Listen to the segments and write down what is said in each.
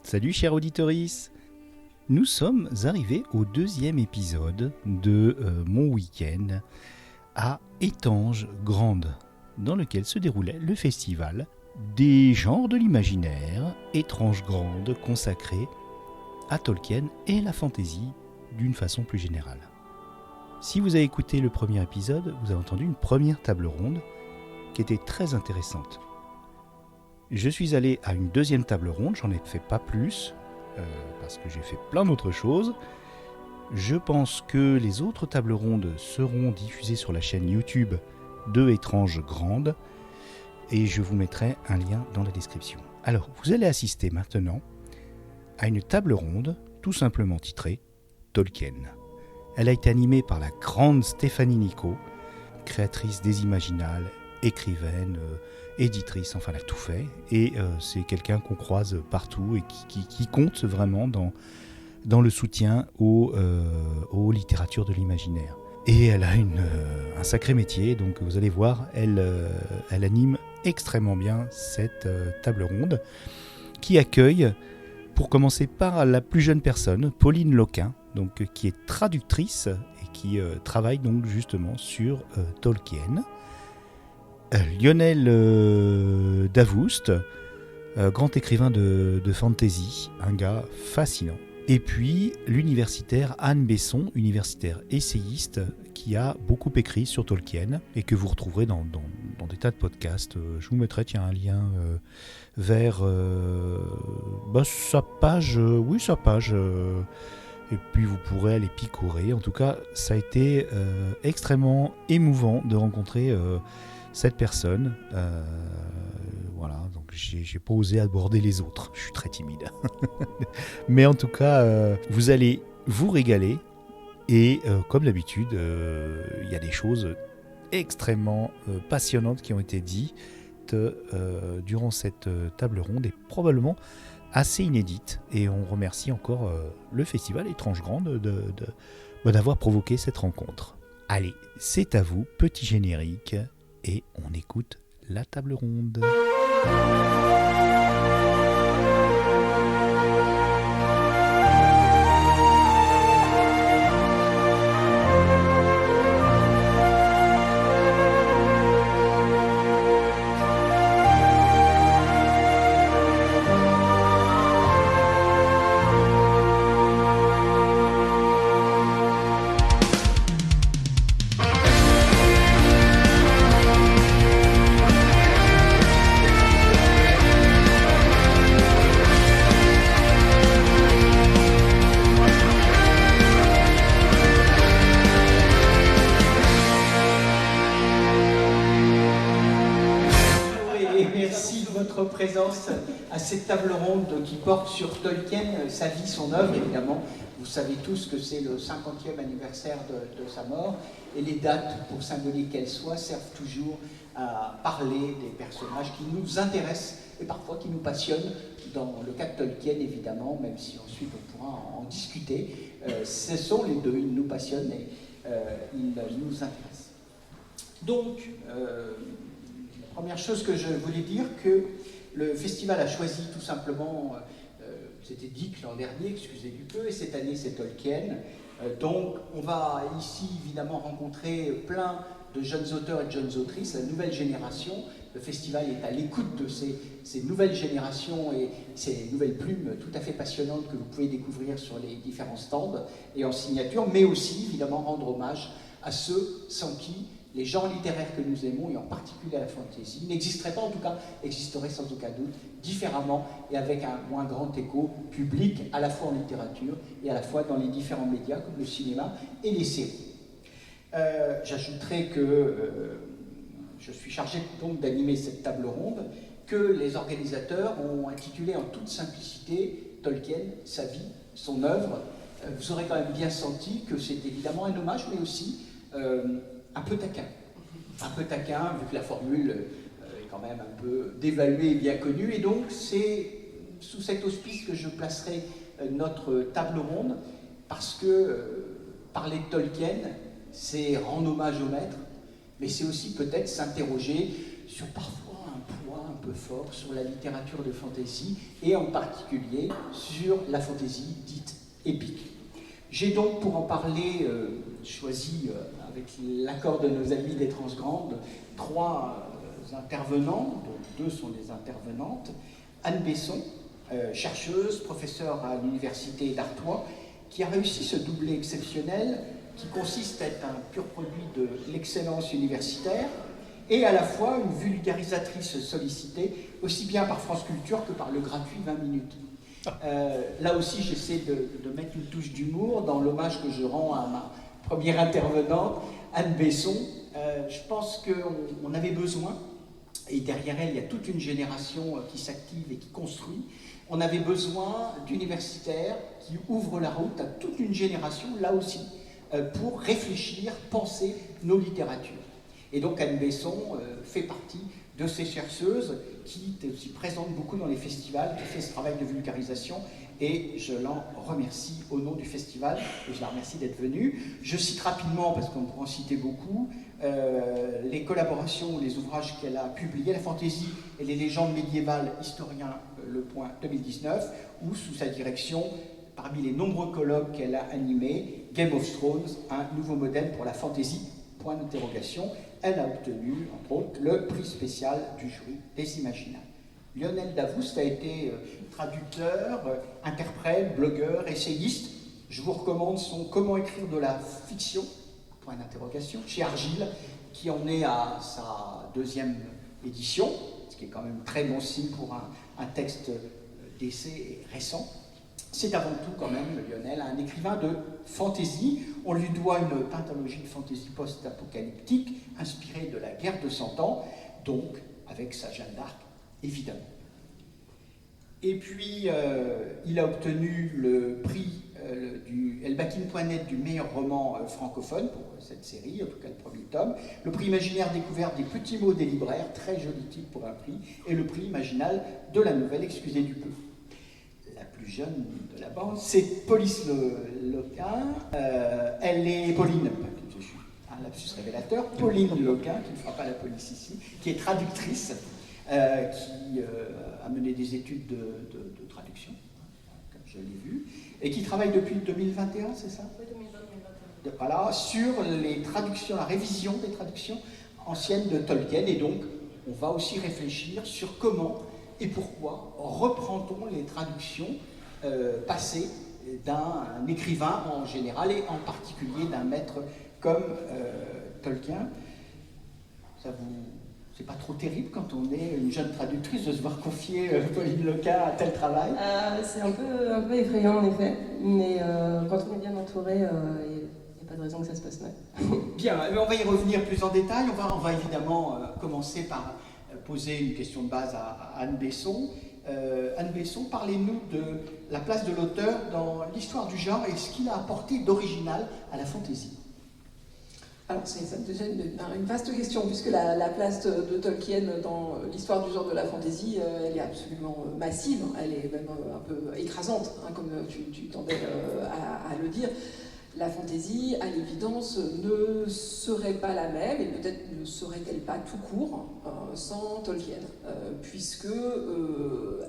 Salut chers auditoris. Nous sommes arrivés au 2e épisode de mon week-end à Étanges-Grande, dans lequel se déroulait le festival des genres de l'imaginaire Étranges-Grande consacré à Tolkien et la fantasy d'une façon plus générale. Si vous avez écouté le premier épisode, vous avez entendu une première table ronde qui était très intéressante. Je suis allé à une deuxième table ronde, j'en ai fait pas plus, parce que j'ai fait plein d'autres choses. Je pense que les autres tables rondes seront diffusées sur la chaîne YouTube de Étranges-Grande, et je vous mettrai un lien dans la description. Alors, vous allez assister maintenant à une table ronde, tout simplement titrée Tolkien. Elle a été animée par la grande Stéphanie Nico, créatrice des Imaginales, écrivaine, éditrice, enfin elle a tout fait, et c'est quelqu'un qu'on croise partout et qui compte vraiment dans le soutien aux littératures de l'imaginaire. Et elle a un sacré métier, donc vous allez voir, elle anime extrêmement bien cette table ronde qui accueille, pour commencer par la plus jeune personne, Pauline Loquin, donc, qui est traductrice et qui travaille donc justement sur Tolkien. Lionel Davoust, grand écrivain de fantasy, un gars fascinant. Et puis l'universitaire Anne Besson, universitaire essayiste, qui a beaucoup écrit sur Tolkien et que vous retrouverez dans des tas de podcasts. Je vous mettrai un lien vers sa page. Et puis vous pourrez aller picorer. En tout cas, ça a été extrêmement émouvant de rencontrer cette personne. Voilà, donc j'ai pas osé aborder les autres. Je suis très timide. Mais en tout cas, vous allez vous régaler. Et comme d'habitude, il y a des choses extrêmement passionnantes qui ont été dites durant cette table ronde et probablement assez inédite. Et on remercie encore le festival Étranges-Grande d'avoir provoqué cette rencontre. Allez, c'est à vous, petit générique, et on écoute la table ronde. Présence à cette table ronde qui porte sur Tolkien, sa vie, son œuvre, évidemment. Vous savez tous que c'est le 50e anniversaire de sa mort, et les dates, pour symboliques qu'elles soient, servent toujours à parler des personnages qui nous intéressent et parfois qui nous passionnent. Dans le cas de Tolkien, évidemment, même si ensuite on pourra en discuter, ce sont les deux, ils nous passionnent et ils nous intéressent. Donc, la première chose que je voulais dire, que le festival a choisi tout simplement, c'était Dick l'an dernier, excusez du peu, et cette année c'est Tolkien. Donc on va ici évidemment rencontrer plein de jeunes auteurs et de jeunes autrices, la nouvelle génération. Le festival est à l'écoute de ces nouvelles générations et ces nouvelles plumes tout à fait passionnantes que vous pouvez découvrir sur les différents stands et en signature, mais aussi évidemment rendre hommage à ceux sans qui les genres littéraires que nous aimons, et en particulier la fantasy, n'existeraient pas, en tout cas, existeraient sans aucun doute différemment et avec un moins grand écho public, à la fois en littérature et à la fois dans les différents médias comme le cinéma et les séries. J'ajouterai que je suis chargé donc d'animer cette table ronde que les organisateurs ont intitulé en toute simplicité Tolkien, sa vie, son œuvre. Vous aurez quand même bien senti que c'est évidemment un hommage, mais aussi un peu taquin. Un peu taquin, vu que la formule est quand même un peu dévaluée et bien connue. Et donc, c'est sous cet auspice que je placerai notre table ronde, parce que parler de Tolkien, c'est rendre hommage au maître, mais c'est aussi peut-être s'interroger sur parfois un poids un peu fort sur la littérature de fantasy, et en particulier sur la fantasy dite épique. J'ai donc, pour en parler, choisi, avec l'accord de nos amis des Transgrandes, 3 intervenants, dont 2 sont des intervenantes. Anne Besson, chercheuse, professeure à l'université d'Artois, qui a réussi ce doublé exceptionnel qui consiste à être un pur produit de l'excellence universitaire et à la fois une vulgarisatrice sollicitée, aussi bien par France Culture que par le gratuit 20 minutes. Là aussi, j'essaie de mettre une touche d'humour dans l'hommage que je rends à ma première intervenante, Anne Besson. Je pense qu'on avait besoin, et derrière elle, il y a toute une génération qui s'active et qui construit. On avait besoin d'universitaires qui ouvrent la route à toute une génération, là aussi, pour réfléchir, penser nos littératures. Et donc Anne Besson fait partie de ces chercheuses qui est aussi présente beaucoup dans les festivals, qui fait ce travail de vulgarisation, et je l'en remercie au nom du festival, et je la remercie d'être venue. Je cite rapidement, parce qu'on pourrait en citer beaucoup, les collaborations, les ouvrages qu'elle a publiés, La fantaisie et les légendes médiévales, Historien, Le Point 2019, ou sous sa direction, parmi les nombreux colloques qu'elle a animés, Game of Thrones, un nouveau modèle pour la fantaisie, point d'interrogation. Elle a obtenu, entre autres, le prix spécial du jury des Imaginales. Lionel Davoust a été traducteur, interprète, blogueur, essayiste. Je vous recommande son Comment écrire de la fiction, point d'interrogation, chez Argile, qui en est à sa 2e édition, ce qui est quand même très bon signe pour un texte d'essai récent. C'est avant tout quand même, Lionel, un écrivain de fantaisie. On lui doit une pentalogie de fantaisie post-apocalyptique inspirée de la guerre de 100 ans, donc avec sa Jeanne d'Arc, évidemment. Et puis, il a obtenu le prix du Elbakin.net du meilleur roman francophone pour cette série, en tout cas le premier tome, le prix imaginaire découverte des petits mots des libraires, très joli titre pour un prix, et le prix imaginal de la nouvelle Excusez du peu. La plus jeune de la bande, c'est Police Loquin. Elle est Pauline, je suis un lapsus révélateur, Pauline Loquin, qui ne fera pas la police ici, qui est traductrice, qui a mené des études de traduction, comme je l'ai vu, et qui travaille depuis 2021, c'est ça ? Oui, 2021. Voilà, sur les traductions, la révision des traductions anciennes de Tolkien, et donc on va aussi réfléchir sur comment et pourquoi reprend-on les traductions passées d'un écrivain en général et en particulier d'un maître comme Tolkien. C'est pas trop terrible quand on est une jeune traductrice de se voir confier Pauline Loquin à tel travail? C'est un peu effrayant en effet, mais quand on est bien entouré, il n'y a pas de raison que ça se passe mal. Bien, mais on va y revenir plus en détail. On va évidemment commencer par poser une question de base à Anne Besson. Anne Besson, parlez-nous de la place de l'auteur dans l'histoire du genre et ce qu'il a apporté d'original à la fantaisie. Alors c'est déjà une vaste question, puisque la place de Tolkien dans l'histoire du genre de la fantaisie, elle est absolument massive, elle est même un peu écrasante, hein, comme tu tendais à le dire. La fantaisie, à l'évidence, ne serait pas la même, et peut-être ne serait-elle pas tout court, sans Tolkien, puisque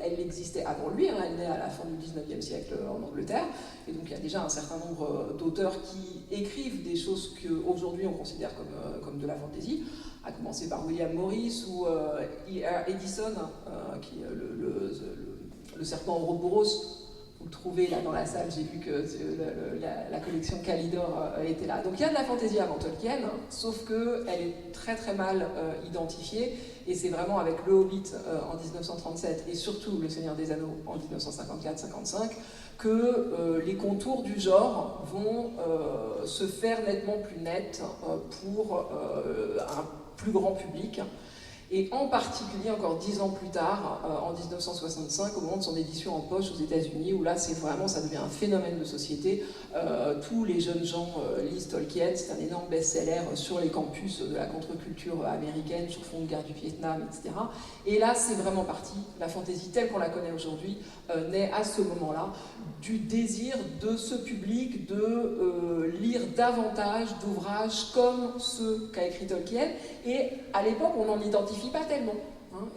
elle existait avant lui, hein, elle naît à la fin du XIXe siècle en Angleterre, et donc il y a déjà un certain nombre d'auteurs qui écrivent des choses qu'aujourd'hui on considère comme de la fantaisie, à commencer par William Morris ou E.R. Edison, qui le serpent Ouroboros. Vous le trouvez là dans la salle, j'ai vu que la collection Calidor était là. Donc il y a de la fantaisie avant Tolkien, hein, sauf qu'elle est très très mal identifiée, et c'est vraiment avec Le Hobbit en 1937 et surtout Le Seigneur des Anneaux en 1954-55 que les contours du genre vont se faire nettement plus nets pour un plus grand public. Et en particulier, encore 10 ans plus tard, en 1965, au moment de son édition en poche aux États-Unis, où là, ça devient un phénomène de société. Tous les jeunes gens lisent Tolkien, c'est un énorme best-seller sur les campus de la contre-culture américaine, sur fond de guerre du Vietnam, etc. Et là, c'est vraiment parti. La fantaisie telle qu'on la connaît aujourd'hui naît à ce moment-là du désir de ce public de lire davantage d'ouvrages comme ceux qu'a écrit Tolkien. Et à l'époque, on en identifie s'identifie pas tellement.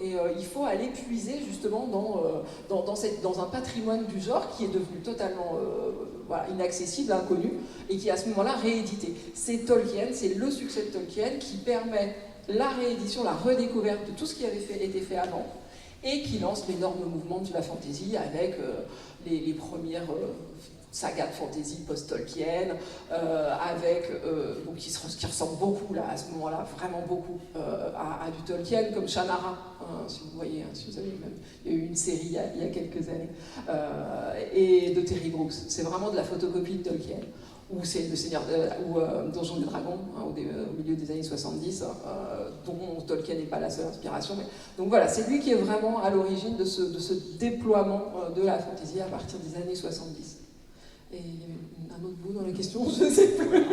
Et il faut aller puiser justement dans un patrimoine du genre qui est devenu totalement inaccessible, inconnu, et qui est à ce moment-là réédité. C'est Tolkien, c'est le succès de Tolkien qui permet la réédition, la redécouverte de tout ce qui avait été fait avant, et qui lance l'énorme mouvement de la fantasy avec les premières sagas de fantasy post-Tolkien, qui ressemble beaucoup là, à ce moment-là, vraiment beaucoup à du Tolkien, comme Shannara, si vous voyez, si vous avez même, il y a eu une série il y a quelques années, et de Terry Brooks. C'est vraiment de la photocopie de Tolkien. Ou c'est le Seigneur, Donjons et Dragons, au milieu des années 70, dont Tolkien n'est pas la seule inspiration. Donc voilà, c'est lui qui est vraiment à l'origine de ce déploiement de la fantasy à partir des années 70. Et il y avait un autre bout dans la question, je ne sais plus.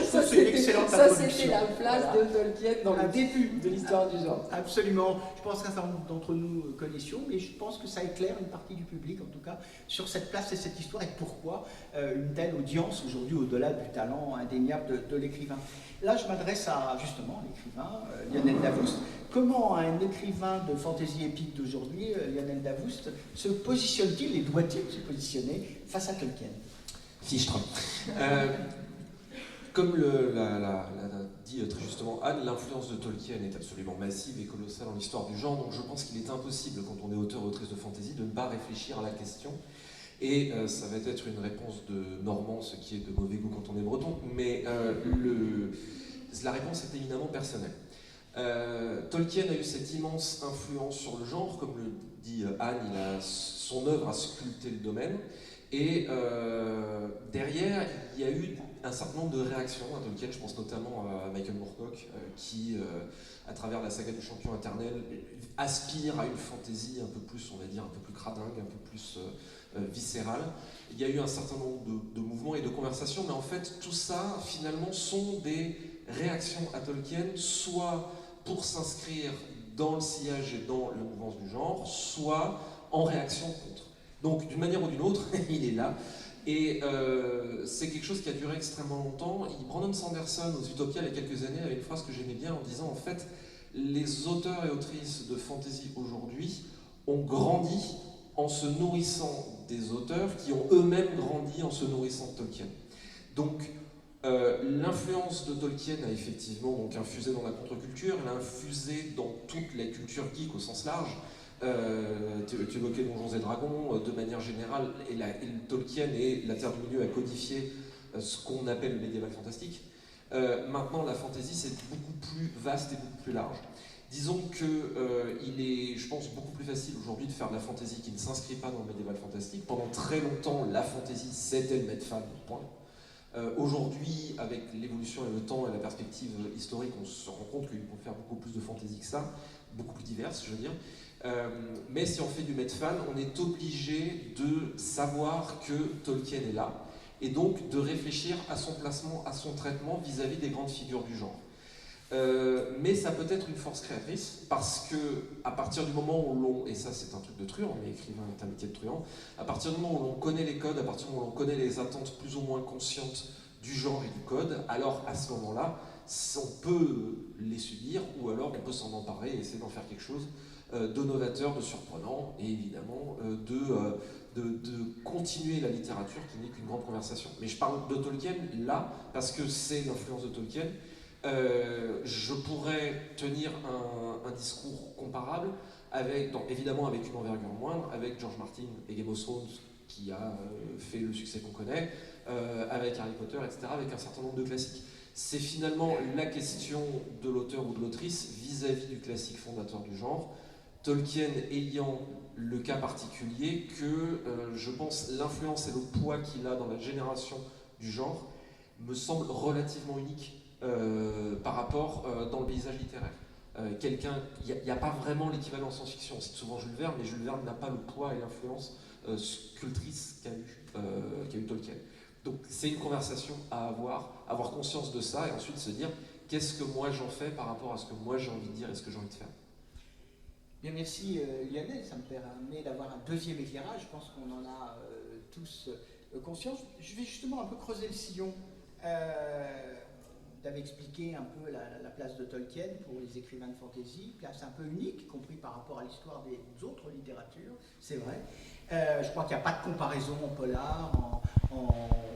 Ça, c'était la place de Tolkien dans le début de l'histoire du genre. Absolument. Je pense qu'un certain nombre d'entre nous connaissions, mais je pense que ça éclaire une partie du public, en tout cas, sur cette place et cette histoire, et pourquoi une telle audience aujourd'hui, au-delà du talent indéniable de l'écrivain. Là, je m'adresse à, justement, l'écrivain Lionel Davoust. Comment un écrivain de fantaisie épique d'aujourd'hui, Lionel Davoust, se positionne-t-il et doit-il se positionner face à Tolkien? Fichtre. Comme l'a dit très justement Anne, l'influence de Tolkien est absolument massive et colossale dans l'histoire du genre, donc je pense qu'il est impossible, quand on est auteur ou autrice de fantasy, de ne pas réfléchir à la question. Et ça va être une réponse de Normand, ce qui est de mauvais goût quand on est breton, mais la réponse est éminemment personnelle. Tolkien a eu cette immense influence sur le genre, comme le dit Anne, son œuvre a sculpté le domaine, et derrière, il y a eu un certain nombre de réactions à Tolkien. Je pense notamment à Michael Moorcock, qui, à travers la saga du champion éternel, aspire à une fantaisie un peu plus, on va dire, un peu plus cradingue, un peu plus viscérale. Il y a eu un certain nombre de mouvements et de conversations, mais en fait, tout ça, finalement, sont des réactions à Tolkien, soit pour s'inscrire dans le sillage et dans la mouvance du genre, soit en réaction contre. Donc, d'une manière ou d'une autre, il est là. Et c'est quelque chose qui a duré extrêmement longtemps. Brandon Sanderson, aux Utopia, il y a quelques années, avait une phrase que j'aimais bien en disant, en fait, les auteurs et autrices de fantasy aujourd'hui ont grandi en se nourrissant des auteurs qui ont eux-mêmes grandi en se nourrissant de Tolkien. Donc, l'influence de Tolkien a effectivement donc infusé dans la contre-culture, elle a infusé dans toute la culture geek au sens large. Tu évoquais Donjons et Dragons, de manière générale, et Tolkien et la Terre du Milieu a codifié ce qu'on appelle le médiéval fantastique. Maintenant, la fantasy, c'est beaucoup plus vaste et beaucoup plus large. Disons qu'il est, je pense, beaucoup plus facile aujourd'hui de faire de la fantasy qui ne s'inscrit pas dans le médiéval fantastique. Pendant très longtemps, la fantasy, c'était le Medfan, point. Aujourd'hui, avec l'évolution et le temps et la perspective historique, on se rend compte qu'il faut faire beaucoup plus de fantasy que ça, beaucoup plus diverse, je veux dire. Mais si on fait du Medfan, on est obligé de savoir que Tolkien est là, et donc de réfléchir à son placement, à son traitement vis-à-vis des grandes figures du genre. Mais ça peut être une force créatrice, parce que à partir du moment où l'on, et ça c'est un truc de truand, mais écrivain est un métier de truand, à partir du moment où l'on connaît les codes, à partir du moment où l'on connaît les attentes plus ou moins conscientes du genre et du code, alors à ce moment-là, on peut les subir, ou alors on peut s'en emparer et essayer d'en faire quelque chose de novateur, de surprenant, et évidemment de continuer la littérature qui n'est qu'une grande conversation. Mais je parle de Tolkien là, parce que c'est l'influence de Tolkien. Je pourrais tenir un discours comparable, évidemment avec une envergure moindre, avec George Martin et Game of Thrones, qui a fait le succès qu'on connaît, avec Harry Potter, etc., avec un certain nombre de classiques. C'est finalement la question de l'auteur ou de l'autrice vis-à-vis du classique fondateur du genre, Tolkien ayant le cas particulier que, je pense, l'influence et le poids qu'il a dans la génération du genre me semble relativement unique par rapport dans le paysage littéraire. Il n'y a pas vraiment l'équivalent en science-fiction, c'est souvent Jules Verne, mais Jules Verne n'a pas le poids et l'influence sculptrice qu'a eu Tolkien. Donc c'est une conversation à avoir conscience de ça, et ensuite se dire qu'est-ce que moi j'en fais par rapport à ce que moi j'ai envie de dire et ce que j'ai envie de faire. Bien, merci Lionel, ça me permet d'avoir un deuxième éclairage, je pense qu'on en a tous conscience. Je vais justement un peu creuser le sillon. avais expliqué un peu la place de Tolkien pour les écrivains de fantasy, place un peu unique, y compris par rapport à l'histoire des autres littératures, c'est vrai. Je crois qu'il n'y a pas de comparaison en polar, en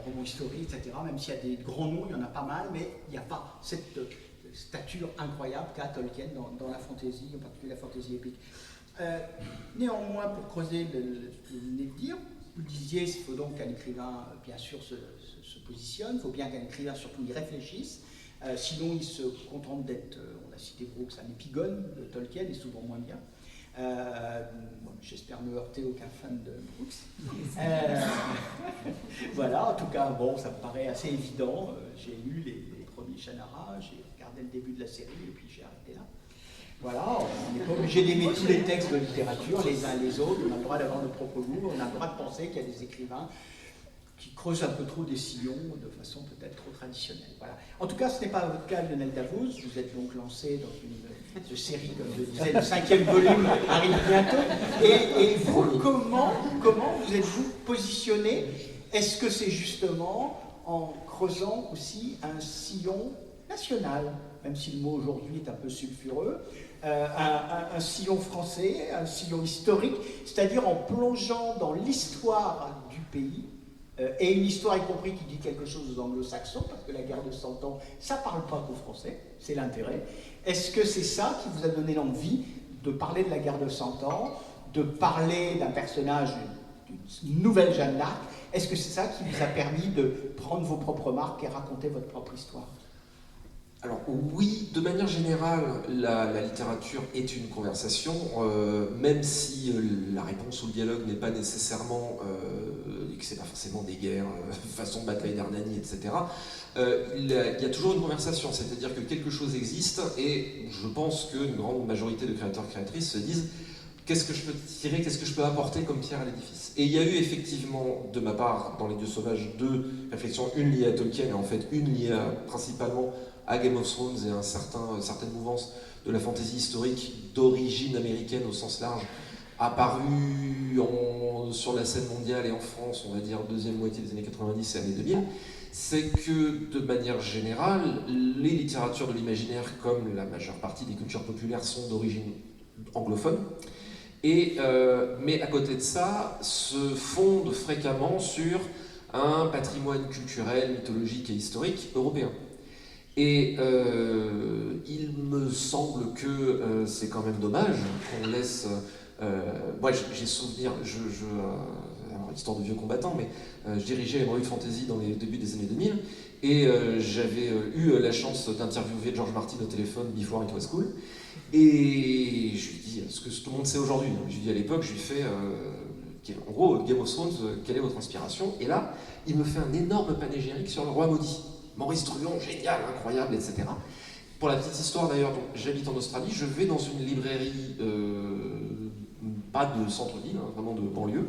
roman historique, etc. Même s'il y a des grands noms, il y en a pas mal, mais il n'y a pas cette stature incroyable qu'a Tolkien dans la fantasy, en particulier la fantasy épique. Néanmoins, pour creuser ce que vous venez de dire, vous disiez, il faut donc qu'un écrivain, bien sûr, se positionne, il faut bien qu'un écrivain surtout y réfléchisse, sinon il se contente d'être, on a cité Brooks, un épigone de Tolkien, et souvent moins bien. Bon, j'espère ne heurter aucun fan de Brooks. Voilà, en tout cas, bon, ça me paraît assez évident. J'ai lu les premiers Shannara, j'ai regardé le début de la série, et puis j'ai arrêté là. Voilà, on n'est pas obligé d'aimer tous les textes de littérature, les uns les autres, on a le droit d'avoir nos propres goûts, on a le droit de penser qu'il y a des écrivains qui creusent un peu trop des sillons de façon peut-être trop traditionnelle. Voilà. En tout cas, ce n'est pas votre cas, Lionel Davoust. Vous êtes donc lancé dans une série, comme je disais, le 5e volume arrive bientôt. Et vous, comment vous êtes-vous positionné? Est-ce que c'est justement en creusant aussi un sillon national, même si le mot aujourd'hui est un peu sulfureux, un sillon français, un sillon historique, c'est-à-dire en plongeant dans l'histoire du pays, et une histoire y compris qui dit quelque chose aux anglo-saxons, parce que la guerre de 100 ans, ça ne parle pas qu'aux Français, c'est l'intérêt. Est-ce que c'est ça qui vous a donné l'envie de parler de la guerre de 100 ans, de parler d'un personnage, d'une nouvelle Jeanne d'Arc? Est-ce que c'est ça qui vous a permis de prendre vos propres marques et raconter votre propre histoire? Alors oui, de manière générale, la littérature est une conversation, même si la réponse ou le dialogue n'est pas nécessairement, et que c'est pas forcément des guerres, façon bataille d'Hernani, etc. Il y a toujours une conversation, c'est-à-dire que quelque chose existe, et je pense qu'une grande majorité de créateurs-créatrices se disent qu'est-ce que je peux tirer, qu'est-ce que je peux apporter comme pierre à l'édifice. Et il y a eu effectivement, de ma part, dans Les Dieux Sauvages, 2 réflexions, une liée à Tolkien, et en fait une liée principalement à Game of Thrones et à certaines mouvances de la fantasy historique d'origine américaine au sens large, apparue sur la scène mondiale et en France, on va dire deuxième moitié des années 90 et années 2000, c'est que de manière générale, les littératures de l'imaginaire, comme la majeure partie des cultures populaires, sont d'origine anglophone. Mais à côté de ça, se fondent fréquemment sur un patrimoine culturel, mythologique et historique européen. Et il me semble que c'est quand même dommage qu'on laisse... moi j'ai souvenir, alors, histoire de vieux combattants, mais je dirigeais une revue de fantasy dans les débuts des années 2000, et j'avais eu la chance d'interviewer George Martin au téléphone before it was cool, et je lui dis ce que tout le monde sait aujourd'hui. Je lui dis à l'époque, je lui fais en gros Game of Thrones, quelle est votre inspiration? Et là, il me fait un énorme panégyrique sur le roi maudit. Maurice Truon, génial, incroyable, etc. Pour la petite histoire d'ailleurs, j'habite en Australie, je vais dans une librairie, pas de centre-ville, hein, vraiment de banlieue,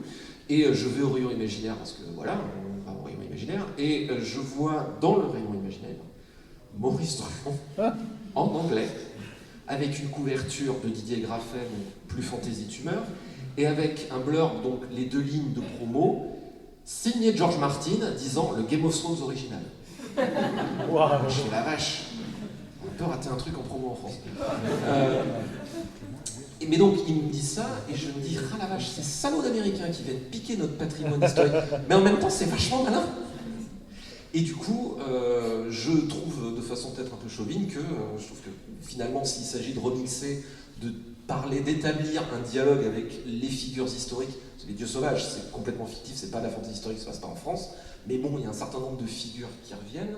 et je vais au rayon imaginaire, parce que voilà, on va au rayon imaginaire, et je vois dans le rayon imaginaire Maurice Truon, en anglais, avec une couverture de Didier Graffen, plus fantasy tumeur, et avec un blurb, donc les 2 lignes de promo, signé George Martin, disant le Game of Thrones original. Wow. Je fais la vache, on peut rater un truc en promo en France. Mais donc il me dit ça et je me dis ah la vache, ces salauds d'Américains qui viennent piquer notre patrimoine historique, mais en même temps c'est vachement malin. Et du coup, je trouve de façon peut-être un peu chauvine que je trouve que finalement s'il s'agit de remixer, de parler, d'établir un dialogue avec les figures historiques, Les Dieux Sauvages, c'est complètement fictif, c'est pas de la fantaisie historique, ça se passe pas en France. Mais bon, il y a un certain nombre de figures qui reviennent,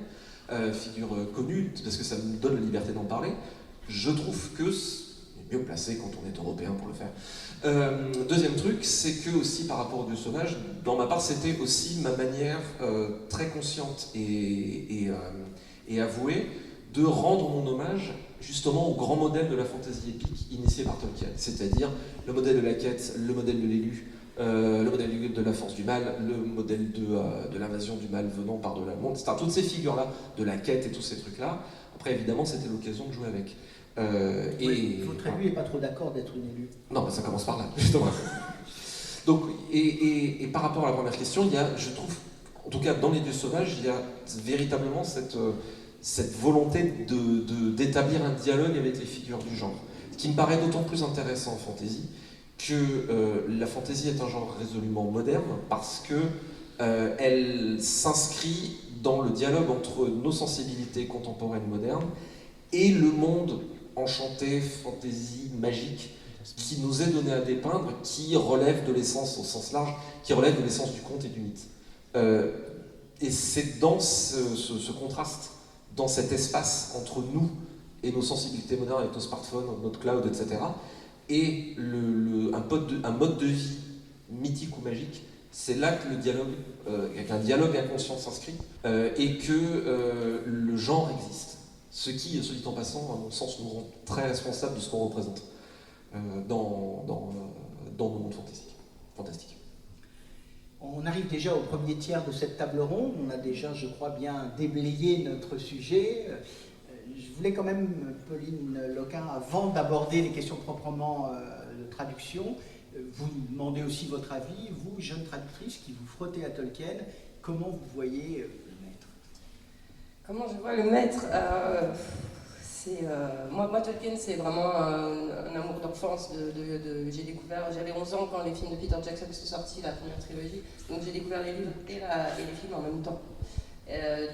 figures connues, parce que ça me donne la liberté d'en parler. Je trouve que c'est mieux placé quand on est européen pour le faire. Deuxième truc, c'est que aussi par rapport aux Dieux Sauvages, dans ma part, c'était aussi ma manière très consciente et avouée de rendre mon hommage justement au grand modèle de la fantaisie épique initié par Tolkien, c'est-à-dire le modèle de la quête, le modèle de l'élu, le modèle de la force du mal, le modèle de l'invasion du mal venant par-delà le monde, etc. Toutes ces figures-là, de la quête et tous ces trucs-là. Après, évidemment, c'était l'occasion de jouer avec. Votre élu n'est pas trop d'accord d'être une élue. Non, bah, ça commence par là, justement. Donc, et par rapport à la première question, il y a, je trouve, en tout cas dans Les Dieux Sauvages, il y a véritablement cette volonté d'établir un dialogue avec les figures du genre. Ce qui me paraît d'autant plus intéressant en fantasy que la fantasy est un genre résolument moderne parce que elle s'inscrit dans le dialogue entre nos sensibilités contemporaines modernes et le monde enchanté, fantasy, magique qui nous est donné à dépeindre, qui relève de l'essence au sens large, qui relève de l'essence du conte et du mythe. Et c'est dans ce contraste, dans cet espace entre nous et nos sensibilités modernes avec nos smartphones, notre cloud, etc., et un mode de vie mythique ou magique, c'est là que le dialogue, qu'un dialogue inconscient s'inscrit, et que le genre existe. Ce qui, se dit en passant, à mon sens, nous rend très responsables de ce qu'on représente dans nos mondes fantastiques. On arrive déjà au premier tiers de cette table ronde. On a déjà, je crois, bien déblayé notre sujet. Je voulais quand même, Pauline Loquin, avant d'aborder les questions proprement de traduction, vous demandez aussi votre avis, vous, jeune traductrice, qui vous frottez à Tolkien, comment vous voyez le maître? Comment je vois le maître moi, Tolkien, c'est vraiment un amour d'enfance. J'ai découvert, j'avais 11 ans quand les films de Peter Jackson sont sortis, la première trilogie, donc j'ai découvert les livres et les films en même temps.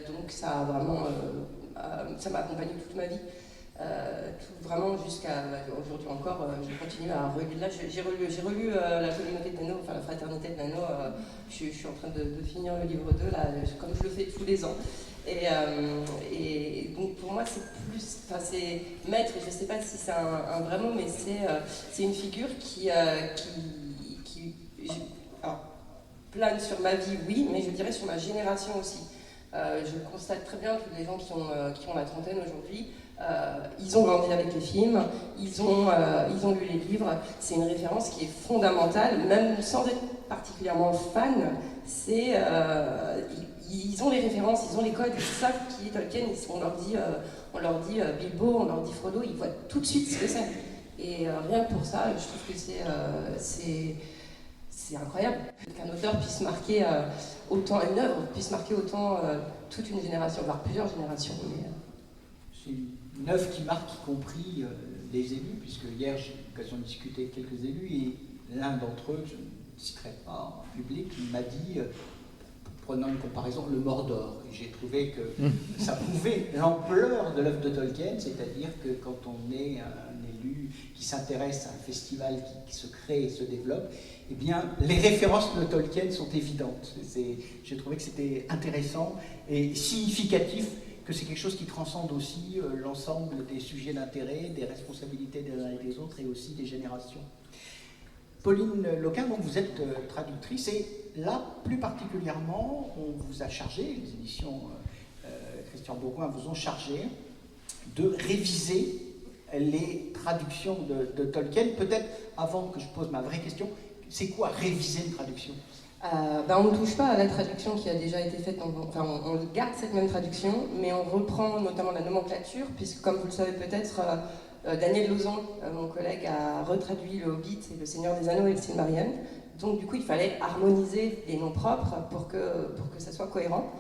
Donc ça a vraiment, ça m'a accompagné toute ma vie, vraiment jusqu'à aujourd'hui encore. Je continue à relire. Là, j'ai relu la communauté de Nano, enfin la fraternité de Nano. Je suis en train de finir le livre 2 là, comme je le fais tous les ans. Et donc pour moi c'est plus, enfin c'est maître, je ne sais pas si c'est un vrai mot, mais c'est une figure qui alors, plane sur ma vie, oui, mais je dirais sur ma génération aussi. Je constate très bien que les gens qui ont la trentaine aujourd'hui, ils ont grandi avec les films, ils ont lu les livres, c'est une référence qui est fondamentale, même sans être particulièrement fan, ils ont les références, ils ont les codes, ils savent qui est Tolkien, on leur dit Bilbo, on leur dit Frodo, ils voient tout de suite ce que c'est. Et rien que pour ça, je trouve que c'est incroyable qu'un auteur puisse marquer autant, une œuvre puisse marquer autant toute une génération, voire plusieurs générations. C'est une œuvre qui marque y compris les élus, puisque hier j'ai eu l'occasion de discuter avec quelques élus, et l'un d'entre eux, je ne citerai pas en public, il m'a dit, prenant une comparaison, le Mordor. Et j'ai trouvé que ça prouvait l'ampleur de l'œuvre de Tolkien, c'est-à-dire que quand on est un élu qui s'intéresse à un festival qui se crée et se développe, eh bien, les références de Tolkien sont évidentes. J'ai trouvé que c'était intéressant et significatif, que c'est quelque chose qui transcende aussi l'ensemble des sujets d'intérêt, des responsabilités des uns et des autres, et aussi des générations. Pauline Loquin, donc vous êtes traductrice, et là, plus particulièrement, on vous a chargé, les éditions Christian Bourgoin vous ont chargé de réviser les traductions de Tolkien. Peut-être, avant que je pose ma vraie question, c'est quoi réviser une traduction? On ne touche pas à la traduction qui a déjà été faite, on garde cette même traduction, mais on reprend notamment la nomenclature, puisque comme vous le savez peut-être, Daniel Lauzon, mon collègue, a retraduit le Hobbit et le Seigneur des Anneaux et le Silmarillion. Donc du coup, il fallait harmoniser les noms propres pour que ça soit cohérent.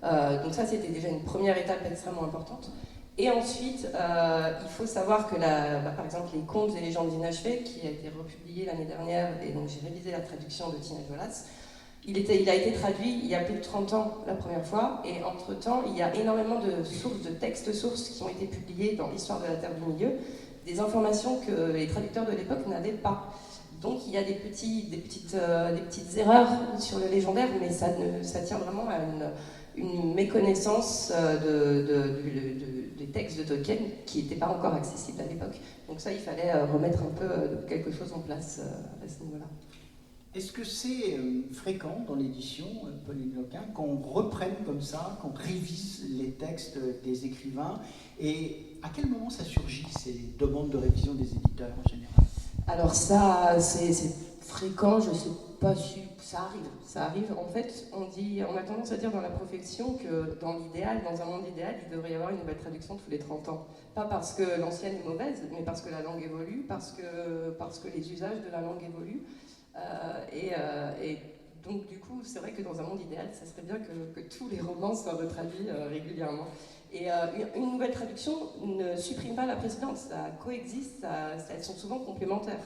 Donc ça, c'était déjà une première étape extrêmement importante. Et ensuite, il faut savoir que par exemple, les Contes et légendes inachevées, qui a été republié l'année dernière, et donc j'ai révisé la traduction de Tina Jolas, il a été traduit il y a plus de 30 ans la première fois, et entre-temps, il y a énormément de sources, de textes sources qui ont été publiés dans l'histoire de la Terre du Milieu, des informations que les traducteurs de l'époque n'avaient pas. Donc il y a des petites erreurs sur le légendaire, mais ça tient vraiment à une méconnaissance des textes de Tolkien qui n'étaient pas encore accessibles à l'époque. Donc ça, il fallait remettre un peu quelque chose en place à ce niveau-là. Est-ce que c'est fréquent dans l'édition, Pauline Loquin, qu'on reprenne comme ça, qu'on révise les textes des écrivains? Et à quel moment ça surgit, ces demandes de révision des éditeurs en général? Alors ça, c'est fréquent, je ne sais pas si ça arrive. En fait, on a tendance à dire dans la profession que dans un monde idéal, il devrait y avoir une nouvelle traduction tous les 30 ans. Pas parce que l'ancienne est mauvaise, mais parce que la langue évolue, parce que les usages de la langue évoluent. Et donc du coup, c'est vrai que dans un monde idéal, ça serait bien que tous les romans soient retraduits régulièrement. Et une nouvelle traduction ne supprime pas la précédente, ça coexiste, elles sont souvent complémentaires.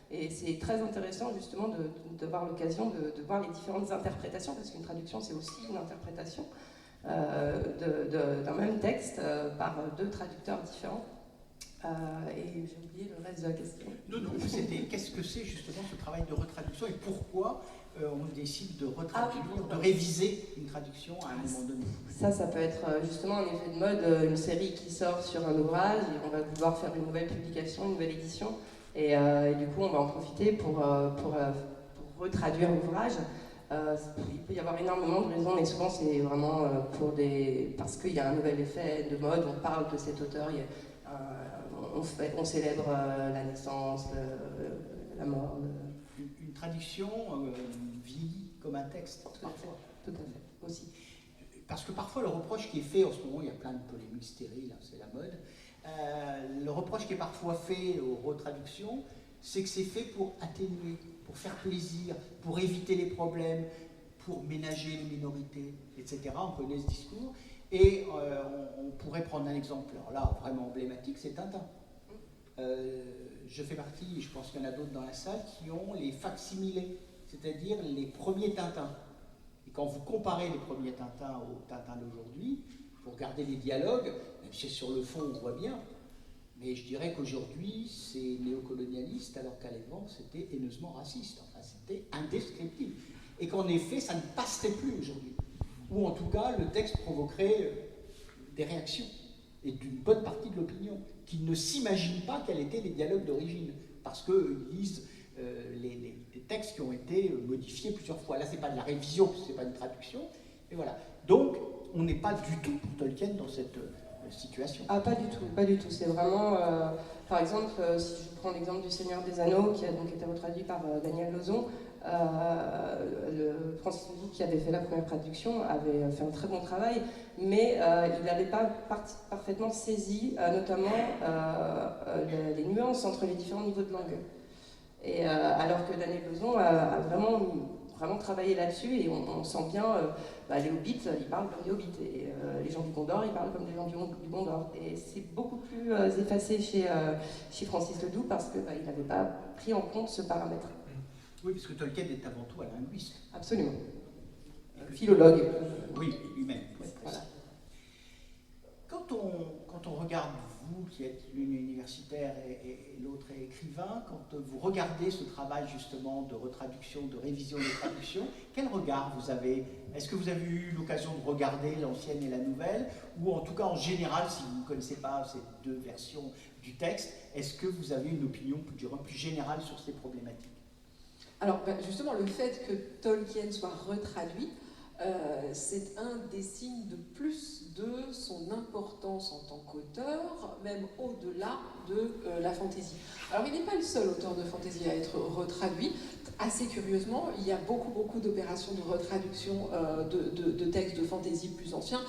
Et c'est très intéressant justement d'avoir l'occasion de voir les différentes interprétations, parce qu'une traduction c'est aussi une interprétation d'un même texte par deux traducteurs différents. Et j'ai oublié le reste de la question. Non, c'était qu'est-ce que c'est justement ce travail de retraduction et pourquoi on décide de retraduire, de réviser une traduction à un moment donné. Ça peut être justement un effet de mode, une série qui sort sur un ouvrage, et on va vouloir faire une nouvelle publication, une nouvelle édition, et du coup on va en profiter pour retraduire l'ouvrage. Il peut y avoir énormément de raisons, mais souvent c'est vraiment parce qu'il y a un nouvel effet de mode, on parle de cet auteur, on célèbre la naissance, la mort. Une traduction vit comme un texte, parfois. Tout à fait, aussi. Parce que parfois le reproche qui est fait, en ce moment il y a plein de polémiques stériles, c'est la mode, le reproche qui est parfois fait aux retraductions, c'est que c'est fait pour atténuer, pour faire plaisir, pour éviter les problèmes, pour ménager les minorités, etc. On connaît ce discours. Et on pourrait prendre un exemple, alors là, vraiment emblématique, c'est Tintin. Je fais partie, et je pense qu'il y en a d'autres dans la salle, qui ont les facsimilés, c'est-à-dire les premiers Tintins. Et quand vous comparez les premiers Tintins aux Tintins d'aujourd'hui, vous regardez les dialogues, même si sur le fond on voit bien, mais je dirais qu'aujourd'hui c'est néocolonialiste, alors qu'à l'époque c'était haineusement raciste, enfin c'était indescriptible. Et qu'en effet ça ne passerait plus aujourd'hui. Ou en tout cas le texte provoquerait des réactions, et d'une bonne partie de l'opinion, qui ne s'imaginent pas quels étaient les dialogues d'origine, parce qu'ils lisent les textes qui ont été modifiés plusieurs fois. Là, c'est pas de la révision, parce que c'est pas une traduction, et voilà. Donc, on n'est pas du tout pour Tolkien dans cette situation. Ah, pas du tout. C'est vraiment, par exemple, si je prends l'exemple du Seigneur des Anneaux, qui a donc été retraduit par Daniel Lauzon, Francis Ledoux, qui avait fait la première traduction, avait fait un très bon travail, mais il n'avait pas parfaitement saisi notamment les nuances entre les différents niveaux de langue. Et alors que Daniel Lauzon a vraiment travaillé là-dessus, et on sent bien, les Hobbits, ils parlent comme des Hobbits, et les gens du Gondor, ils parlent comme des gens du Gondor. Et c'est beaucoup plus effacé chez Francis Ledoux, parce qu'il n'avait pas pris en compte ce paramètre. Oui, parce que Tolkien est avant tout un linguiste. Absolument. Philologue. Oui, lui-même. Voilà. Quand on regarde, vous qui êtes l'une universitaire et l'autre est écrivain, quand vous regardez ce travail justement de retraduction, de révision des traductions, quel regard vous avez? Est-ce que vous avez eu l'occasion de regarder l'ancienne et la nouvelle? Ou en tout cas, en général, si vous ne connaissez pas ces deux versions du texte, est-ce que vous avez une opinion plus générale sur ces problématiques? Alors justement, le fait que Tolkien soit retraduit, c'est un des signes de plus de son importance en tant qu'auteur, même au-delà de la fantaisie. Alors il n'est pas le seul auteur de fantaisie à être retraduit. Assez curieusement, il y a beaucoup d'opérations de retraduction de textes de fantaisie plus anciens,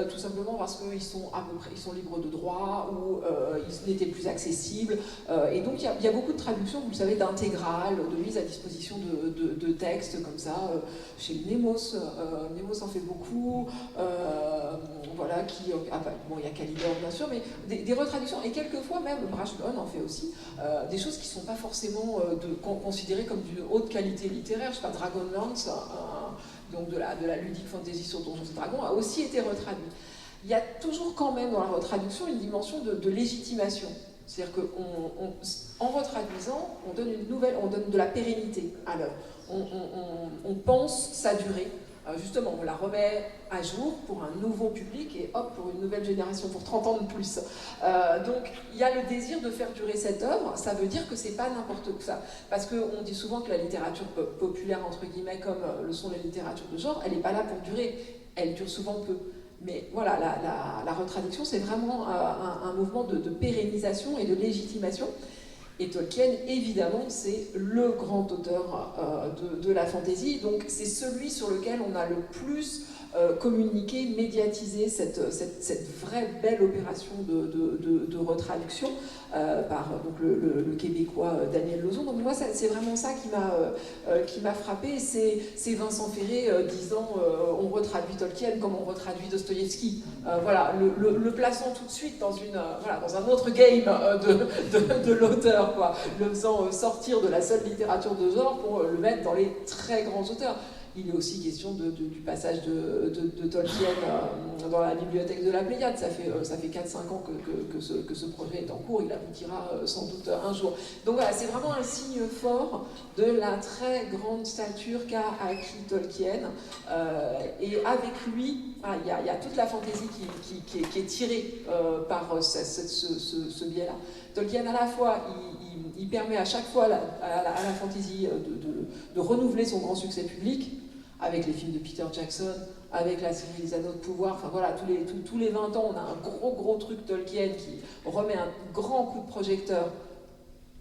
tout simplement parce qu'ils sont ils sont libres de droit ou ils n'étaient plus accessibles. Et donc il y a beaucoup de traductions, vous le savez, d'intégrales, de mise à disposition de textes comme ça. Chez Nemos, Nemos en fait beaucoup. Voilà, il y a Calidor bien sûr, mais des retraductions, et quelquefois même Brashbone en fait aussi, des choses qui ne sont pas forcément considérées comme d'une haute qualité littéraire. Je sais pas, Dragonlance, donc de la ludique fantasy sur Donjons et Dragons, a aussi été retraduit. Il y a toujours quand même dans la retraduction une dimension de légitimation. C'est-à-dire qu'en retraduisant, on donne de la pérennité à l'œuvre. On pense sa durée. Justement, on la remet à jour pour un nouveau public et hop, pour une nouvelle génération, pour 30 ans de plus. Donc, il y a le désir de faire durer cette œuvre. Ça veut dire que c'est pas n'importe quoi. Parce qu'on dit souvent que la littérature populaire, entre guillemets, comme le sont les littératures de genre, elle n'est pas là pour durer. Elle dure souvent peu. Mais voilà, la retraduction, c'est vraiment un mouvement de pérennisation et de légitimation. Et Tolkien, évidemment, c'est le grand auteur de la fantaisie, donc c'est celui sur lequel on a le plus communiquer, médiatiser cette vraie belle opération de retraduction par donc, le Québécois Daniel Lauzon. Donc moi, c'est vraiment ça qui m'a frappé. C'est Vincent Ferré disant on retraduit Tolkien comme on retraduit Dostoïevski. Voilà, le plaçant tout de suite dans un autre game de l'auteur, quoi. Le faisant sortir de la seule littérature de genre pour le mettre dans les très grands auteurs. Il est aussi question du passage de Tolkien dans la bibliothèque de la Pléiade. Ça fait 4-5 ans que ce projet est en cours, il aboutira sans doute un jour. Donc voilà, c'est vraiment un signe fort de la très grande stature qu'a acquis Tolkien. Et avec lui, il y a toute la fantaisie qui est tirée par ce biais-là. Tolkien, à la fois, il permet à chaque fois à la fantaisie de renouveler son grand succès public, avec les films de Peter Jackson, avec la série Les Anneaux de Pouvoir, enfin voilà, tous les 20 ans, on a un gros truc Tolkien qui remet un grand coup de projecteur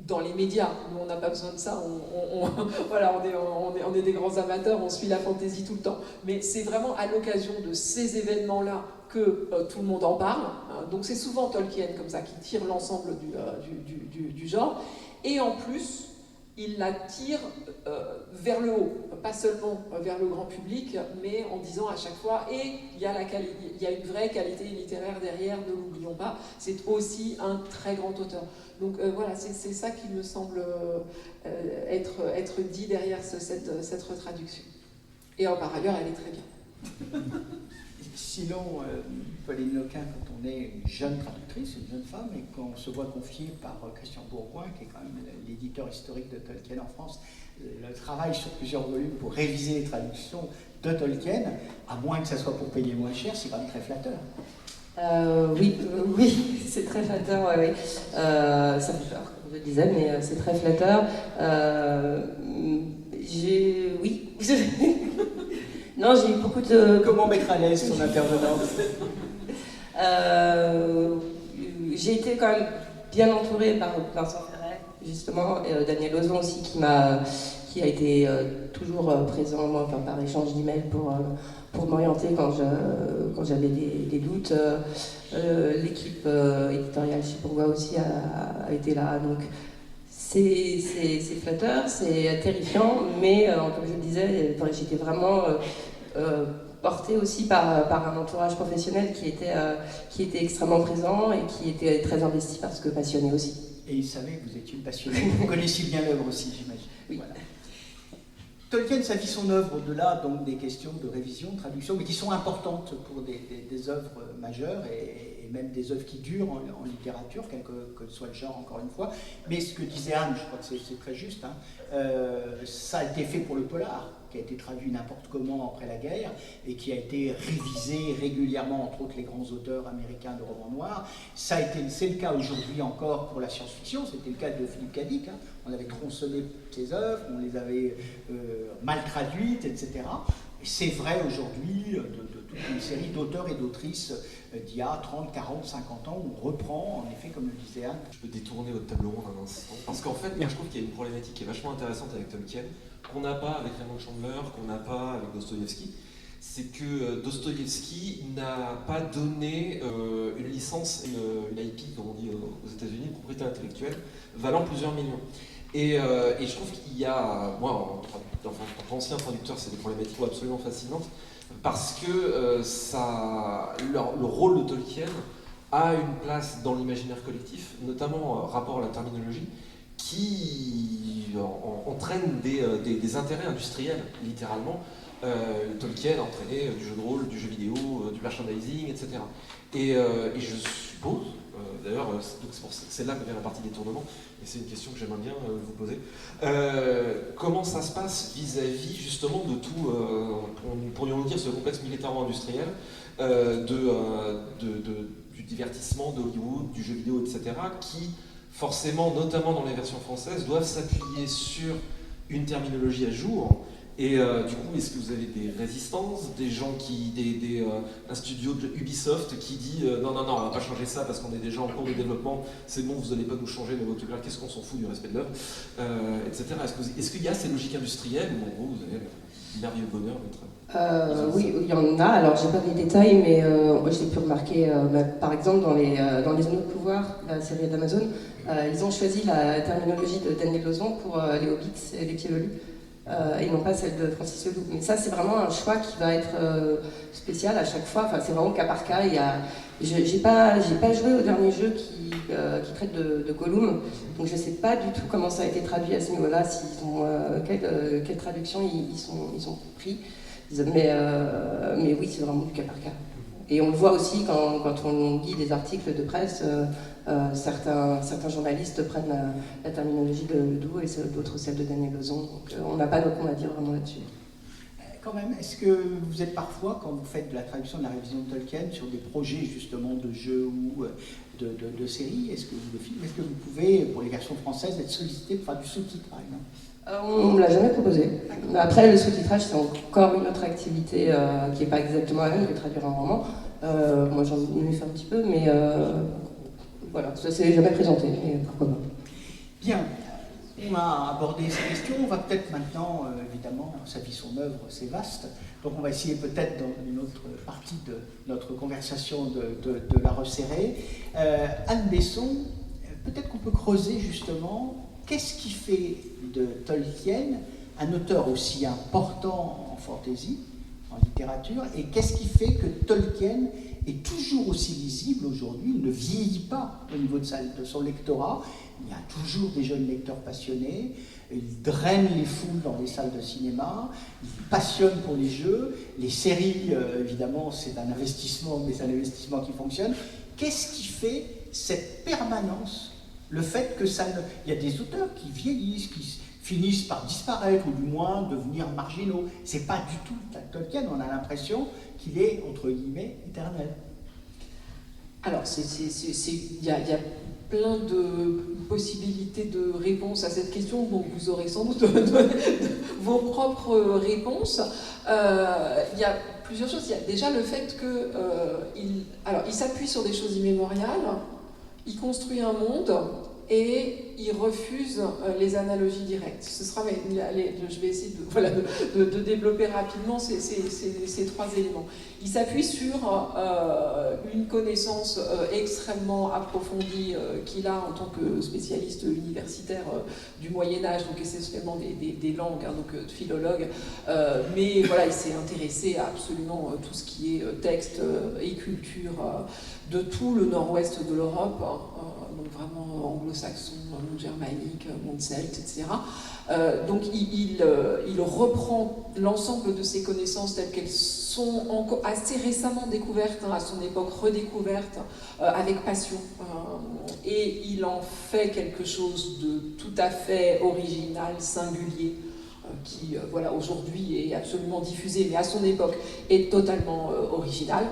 dans les médias. Nous, on n'a pas besoin de ça, voilà, on est des grands amateurs, on suit la fantaisie tout le temps. Mais c'est vraiment à l'occasion de ces événements-là que tout le monde en parle. Donc c'est souvent Tolkien comme ça qui tire l'ensemble du genre. Et en plus, il la tire vers le haut, pas seulement vers le grand public, mais en disant à chaque fois, et il y a une vraie qualité littéraire derrière, ne l'oublions pas, c'est aussi un très grand auteur. Donc voilà, c'est ça qui me semble être dit derrière cette retraduction. Et par ailleurs, elle est très bien. Sinon, Pauline Lequin, quand on est une jeune traductrice, une jeune femme, et qu'on se voit confier par Christian Bourgoin, qui est quand même l'éditeur historique de Tolkien en France, le travail sur plusieurs volumes pour réviser les traductions de Tolkien, à moins que ça soit pour payer moins cher, c'est quand même très flatteur. Oui, c'est très flatteur, oui. Ça fait peur, comme je le disais, mais c'est très flatteur. Oui. Non, j'ai eu beaucoup de... Comment mettre à l'aise ton intervenant? J'ai été quand même bien entourée par Vincent Ferré, justement, et Daniel Lauzon aussi, qui a été toujours présent, moi, enfin, par échange d'emails pour m'orienter quand j'avais des doutes. L'équipe éditoriale chez Bourgois aussi a été là, donc c'est flatteur, c'est terrifiant, mais comme je le disais, j'étais vraiment portée aussi par un entourage professionnel qui était extrêmement présent et qui était très investi parce que passionné aussi. Et il savait que vous étiez une passionnée, vous connaissiez bien l'œuvre aussi, j'imagine. Oui. Voilà. Tolkien savit son œuvre au-delà donc des questions de révision, de traduction, mais qui sont importantes pour des œuvres majeures et même des œuvres qui durent en littérature, quel que soit le genre, encore une fois. Mais ce que disait Anne, je crois que c'est très juste, ça a été fait pour le polar, qui a été traduit n'importe comment après la guerre et qui a été révisé régulièrement, entre autres les grands auteurs américains de romans noirs. C'est le cas aujourd'hui encore pour la science-fiction, c'était le cas de Philippe K. Dick. On avait tronçonné ses œuvres, on les avait mal traduites, etc. Et c'est vrai aujourd'hui de toute une série d'auteurs et d'autrices d'il y a 30, 40, 50 ans, où on reprend, en effet, comme le disait Anne. Je peux détourner votre table ronde un instant, parce qu'en fait, moi, je trouve qu'il y a une problématique qui est vachement intéressante avec Tolkien, qu'on n'a pas avec Raymond Chandler, qu'on n'a pas avec Dostoïevski. C'est que Dostoïevski n'a pas donné une licence, une IP, comme on dit aux États-Unis, une propriété intellectuelle, valant plusieurs millions. Et je trouve qu'il y a, moi, en tant qu'ancien traducteur, c'est des problématiques absolument fascinantes, parce que le rôle de Tolkien a une place dans l'imaginaire collectif, notamment rapport à la terminologie, qui entraîne des intérêts industriels, littéralement. Tolkien a entraîné du jeu de rôle, du jeu vidéo, du merchandising, etc. Et je suppose, d'ailleurs, c'est là que vient la partie détournement, et c'est une question que j'aimerais bien vous poser. Comment ça se passe vis-à-vis justement de tout, pourrions-nous dire, ce complexe militaro-industriel, du divertissement, de Hollywood, du jeu vidéo, etc., qui forcément, notamment dans les versions françaises, doivent s'appuyer sur une terminologie à jour Et du coup, est-ce que vous avez des résistances, des gens un studio de Ubisoft qui dit non, on va pas changer ça parce qu'on est déjà en cours de développement, c'est bon, vous n'allez pas nous changer nos autographes, qu'est-ce qu'on s'en fout du respect de l'œuvre, etc. Est-ce qu'il y a ces logiques industrielles où en gros vous avez le merveilleux bonheur d'être... Oui, il y en a. Alors, j'ai pas les détails, mais j'ai pu remarquer, par exemple, dans les Anneaux de pouvoir, la série d'Amazon, ils ont choisi la terminologie de Daniel Lauzon pour les hobbits et les pieds velus. Et non pas celle de Francis Ledoux. Mais ça, c'est vraiment un choix qui va être spécial à chaque fois. Enfin, c'est vraiment cas par cas. J'ai pas joué au dernier jeu qui traite de Gollum, donc je sais pas du tout comment ça a été traduit à ce niveau-là, s'ils ont quelle traduction ils ont pris. Mais oui, c'est vraiment du cas par cas. Et on le voit aussi quand on lit des articles de presse, certains journalistes prennent la terminologie de Ledoux et d'autres celle de Daniel Lauzon. Donc on n'a pas notre mot à dire vraiment là-dessus. Quand même, est-ce que vous êtes parfois, quand vous faites de la traduction, de la révision de Tolkien, sur des projets justement de jeux ou de séries, est-ce que vous pouvez, pour les versions françaises, être sollicité pour faire du sous-titre, par exemple? On ne me l'a jamais proposé. Après, le sous-titrage, c'est encore une autre activité qui n'est pas exactement la même que traduire un roman. Moi, j'en ai fait un petit peu, mais voilà, ça ne s'est jamais présenté. Et pourquoi pas. Bien, on a abordé ces questions. On va peut-être maintenant, évidemment, sa vie, son œuvre, c'est vaste. Donc, on va essayer peut-être dans une autre partie de notre conversation de la resserrer. Anne Besson, peut-être qu'on peut creuser justement. Qu'est-ce qui fait de Tolkien un auteur aussi important en fantasy, en littérature, et qu'est-ce qui fait que Tolkien est toujours aussi lisible aujourd'hui? Il ne vieillit pas au niveau de son lectorat, il y a toujours des jeunes lecteurs passionnés, il draine les foules dans les salles de cinéma, il passionne pour les jeux, les séries, évidemment, c'est un investissement, mais c'est un investissement qui fonctionne. Qu'est-ce qui fait cette permanence? Le fait que il y a des auteurs qui vieillissent, qui finissent par disparaître, ou du moins devenir marginaux. C'est pas du tout Tolkien, on a l'impression qu'il est, entre guillemets, éternel. Alors, il y a plein de possibilités de réponse à cette question, donc vous aurez sans doute vos propres réponses. Il y a plusieurs choses. Il y a déjà le fait qu'il s'appuie sur des choses immémoriales, il construit un monde et il refuse les analogies directes. Je vais essayer de développer rapidement ces trois éléments. Il s'appuie sur une connaissance extrêmement approfondie qu'il a en tant que spécialiste universitaire du Moyen-Âge, donc essentiellement des langues, donc philologue, mais voilà, il s'est intéressé à absolument tout ce qui est texte et culture de tout le nord-ouest de l'Europe, donc vraiment anglo-saxon, monde germanique, monde celte, etc. Donc il reprend l'ensemble de ces connaissances telles qu'elles sont encore assez récemment découvertes, à son époque redécouvertes, avec passion. Et il en fait quelque chose de tout à fait original, singulier, qui aujourd'hui est absolument diffusé, mais à son époque est totalement original.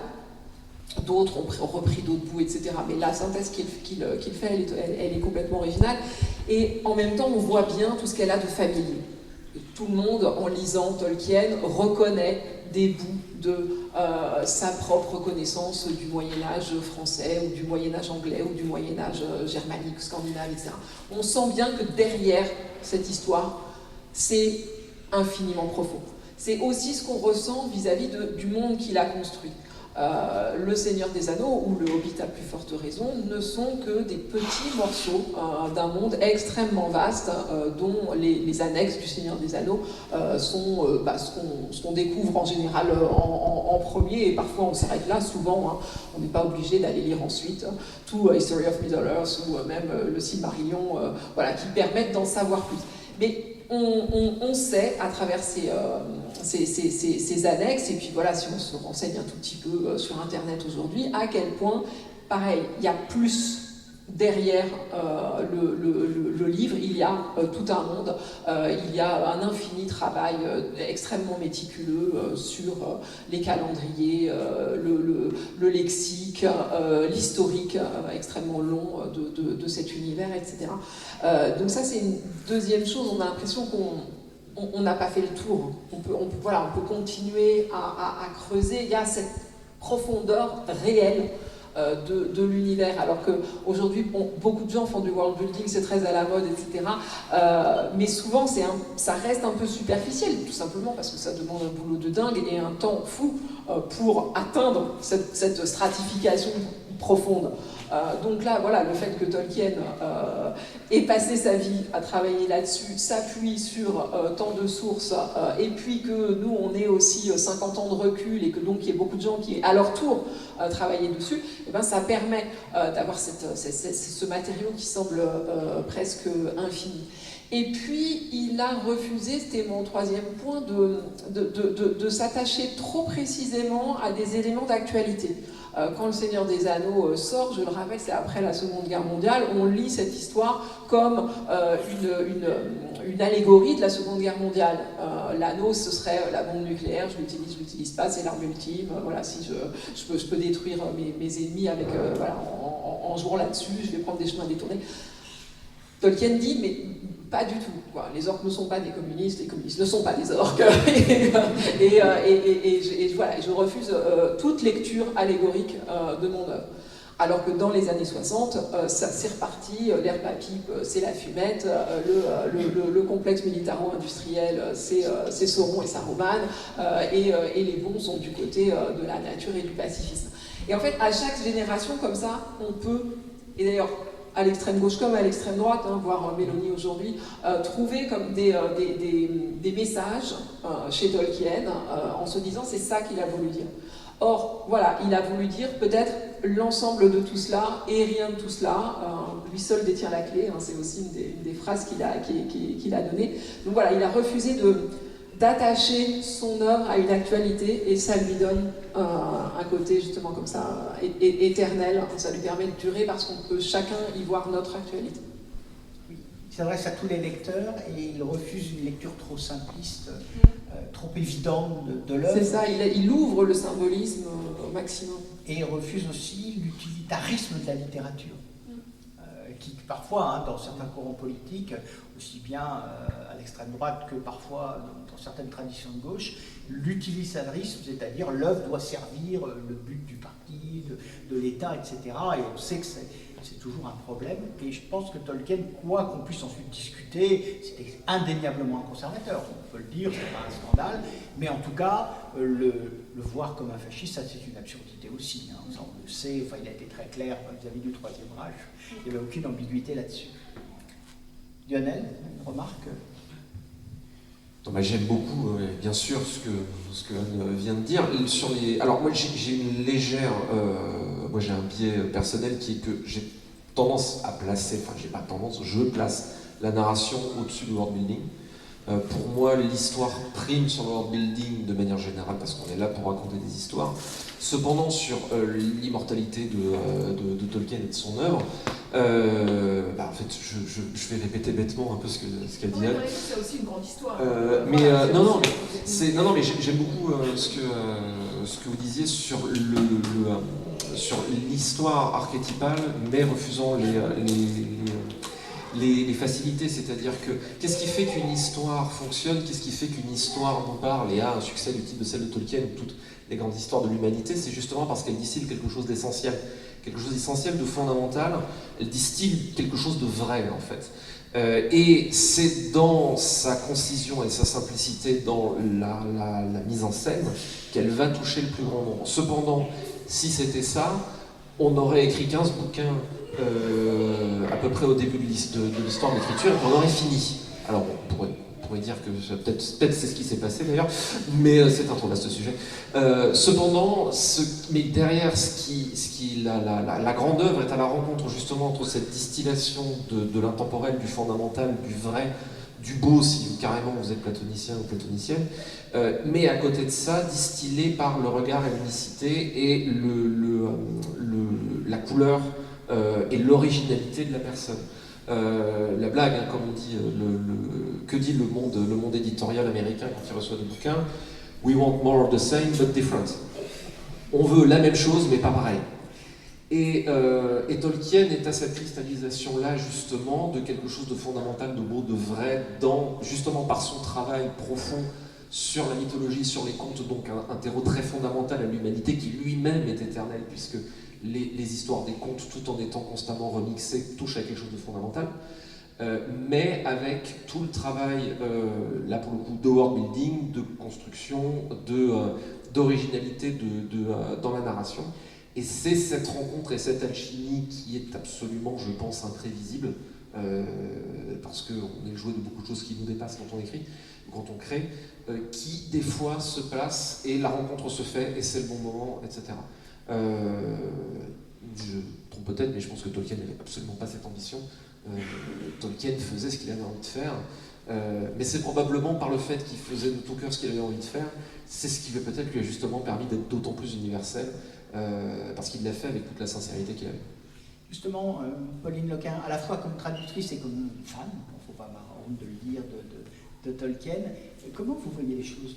D'autres ont repris d'autres bouts, etc. Mais la synthèse qu'il fait, elle est complètement originale. Et en même temps, on voit bien tout ce qu'elle a de familier. Tout le monde, en lisant Tolkien, reconnaît des bouts de sa propre connaissance du Moyen-Âge français, ou du Moyen-Âge anglais, ou du Moyen-Âge germanique, scandinave, etc. On sent bien que derrière cette histoire, c'est infiniment profond. C'est aussi ce qu'on ressent vis-à-vis du monde qu'il a construit. Le Seigneur des Anneaux, ou le Hobbit à plus forte raison, ne sont que des petits morceaux d'un monde extrêmement vaste, dont les annexes du Seigneur des Anneaux sont ce qu'on découvre en général en premier, et parfois on s'arrête là, souvent, on n'est pas obligé d'aller lire ensuite tout History of Middle-earth ou même le Silmarillion, qui permettent d'en savoir plus. Mais on sait, à travers ces annexes, et puis si on se renseigne un tout petit peu sur Internet aujourd'hui, à quel point, pareil, il y a plus derrière le livre, il y a tout un monde, il y a un infini travail extrêmement méticuleux sur les calendriers, le lexique, l'historique extrêmement long de cet univers, etc. Donc ça, c'est une deuxième chose. On a l'impression on n'a pas fait le tour. On peut continuer à creuser. Il y a cette profondeur réelle de l'univers, alors qu'aujourd'hui, beaucoup de gens font du world building, c'est très à la mode, etc. Mais souvent, ça reste un peu superficiel, tout simplement parce que ça demande un boulot de dingue et un temps fou pour atteindre cette stratification profonde. Donc là, voilà, le fait que Tolkien ait passé sa vie à travailler là-dessus, s'appuie sur tant de sources, et puis que nous, on ait aussi 50 ans de recul, et que donc il y ait beaucoup de gens qui, à leur tour, travaillé dessus, et ben, ça permet d'avoir ce matériau qui semble presque infini. Et puis, il a refusé, c'était mon troisième point, de s'attacher trop précisément à des éléments d'actualité. Quand Le Seigneur des Anneaux sort, je le rappelle, c'est après la Seconde Guerre mondiale, on lit cette histoire comme une allégorie de la Seconde Guerre mondiale. L'anneau, ce serait la bombe nucléaire, je l'utilise pas, c'est l'arme ultime. Voilà, si je peux détruire mes ennemis avec, en jouant là-dessus, je vais prendre des chemins détournés. Tolkien dit, mais pas du tout. Quoi. Les orques ne sont pas des communistes, les communistes ne sont pas des orques. Voilà, je refuse toute lecture allégorique de mon œuvre. Alors que dans les années 60, ça c'est reparti, l'herbe à pipe, c'est la fumette, le complexe militaro-industriel, c'est Sauron et Saruman, et les bons sont du côté de la nature et du pacifisme. Et en fait, à chaque génération comme ça, on peut, et d'ailleurs, à l'extrême gauche comme à l'extrême droite, voire Mélanie aujourd'hui, trouver comme des messages chez Tolkien en se disant c'est ça qu'il a voulu dire. Or, voilà, il a voulu dire peut-être l'ensemble de tout cela et rien de tout cela. Lui seul détient la clé, c'est aussi une des phrases qu'il a données. Donc voilà, il a refusé d'attacher son œuvre à une actualité et ça lui donne un côté justement comme ça éternel, ça lui permet de durer parce qu'on peut chacun y voir notre actualité. Oui. Il s'adresse à tous les lecteurs et il refuse une lecture trop simpliste, trop évidente de l'œuvre. C'est ça, il ouvre le symbolisme au maximum. Et il refuse aussi l'utilitarisme de la littérature. Qui parfois, dans certains courants politiques, aussi bien à l'extrême droite que parfois dans certaines traditions de gauche, l'utilitarisme, c'est-à-dire l'œuvre doit servir le but du parti, de l'État, etc. Et on sait que c'est toujours un problème. Et je pense que Tolkien, quoi qu'on puisse ensuite discuter, c'était indéniablement un conservateur, on peut le dire, c'est pas un scandale, mais en tout cas, le voir comme un fasciste, ça c'est une absurdité aussi. Ça, on le sait, il a été très clair vis-à-vis du Troisième Reich, il n'y avait aucune ambiguïté là-dessus. Lionel, une remarque? J'aime beaucoup, bien sûr, ce que Anne vient de dire. Alors moi, j'ai une légère... moi, j'ai un biais personnel qui est que j'ai tendance à placer... Enfin, j'ai pas tendance, je place la narration au-dessus du world building. Pour moi, l'histoire prime sur le world building de manière générale, parce qu'on est là pour raconter des histoires. Cependant, sur l'immortalité de Tolkien et de son œuvre, en fait, je vais répéter bêtement un peu ce qu'a dit Anne. C'est aussi une grande histoire. Mais j'aime beaucoup ce que vous disiez sur l'histoire archétypale, mais refusant les facilités, c'est-à-dire que qu'est-ce qui fait qu'une histoire fonctionne, qu'est-ce qui fait qu'une histoire nous parle et a un succès du type de celle de Tolkien ou toutes les grandes histoires de l'humanité, c'est justement parce qu'elle distille quelque chose d'essentiel, de fondamental, elle distille quelque chose de vrai en fait. Et c'est dans sa concision et sa simplicité, dans la mise en scène, qu'elle va toucher le plus grand nombre. Cependant, si c'était ça, on aurait écrit 15 bouquins à peu près au début de l'histoire de l'écriture et qu'on aurait fini. Alors on pourrait dire que peut-être c'est ce qui s'est passé d'ailleurs, mais c'est un trop vaste sujet. Cependant, mais derrière la grande œuvre est à la rencontre justement entre cette distillation de l'intemporel, du fondamental, du vrai, du beau si carrément vous êtes platonicien ou platonicienne, mais à côté de ça, distillé par le regard et l'unicité et la couleur et l'originalité de la personne. La blague, comme on dit, que dit le monde éditorial américain quand il reçoit des bouquins? We want more of the same but different. On veut la même chose mais pas pareil. Et Tolkien est à cette cristallisation-là, justement, de quelque chose de fondamental, de beau, de vrai, justement par son travail profond sur la mythologie, sur les contes, donc un terreau très fondamental à l'humanité qui lui-même est éternel, puisque les histoires des contes, tout en étant constamment remixées, touchent à quelque chose de fondamental. Mais avec tout le travail, là pour le coup, de world building, de construction, d'originalité dans la narration. Et c'est cette rencontre et cette alchimie qui est absolument, je pense, imprévisible, parce qu'on est le jouet de beaucoup de choses qui nous dépassent quand on écrit, quand on crée, qui des fois se place et la rencontre se fait et c'est le bon moment, etc. Je trompe peut-être, mais je pense que Tolkien n'avait absolument pas cette ambition. Tolkien faisait ce qu'il avait envie de faire, mais c'est probablement par le fait qu'il faisait de tout cœur ce qu'il avait envie de faire, c'est ce qui lui peut-être lui a justement permis d'être d'autant plus universel, parce qu'il l'a fait avec toute la sincérité qu'il avait. Justement, Pauline Lequin, à la fois comme traductrice et comme fan, il ne faut pas avoir honte de le dire, de Tolkien, comment vous voyez les choses?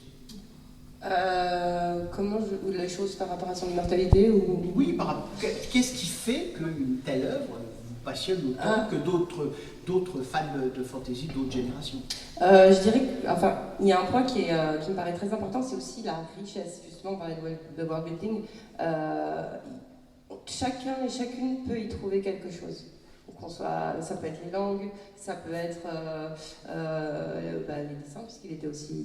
Comment les choses par rapport à son immortalité ou... Oui, qu'est-ce qui fait qu'une telle œuvre vous passionne autant que d'autres fans de fantasy d'autres générations? Je dirais qu'il y a un point qui me paraît très important, c'est aussi la richesse, justement, on parlait de world building. Chacun et chacune peut y trouver quelque chose. Ça peut être les langues, ça peut être les dessins, puisqu'il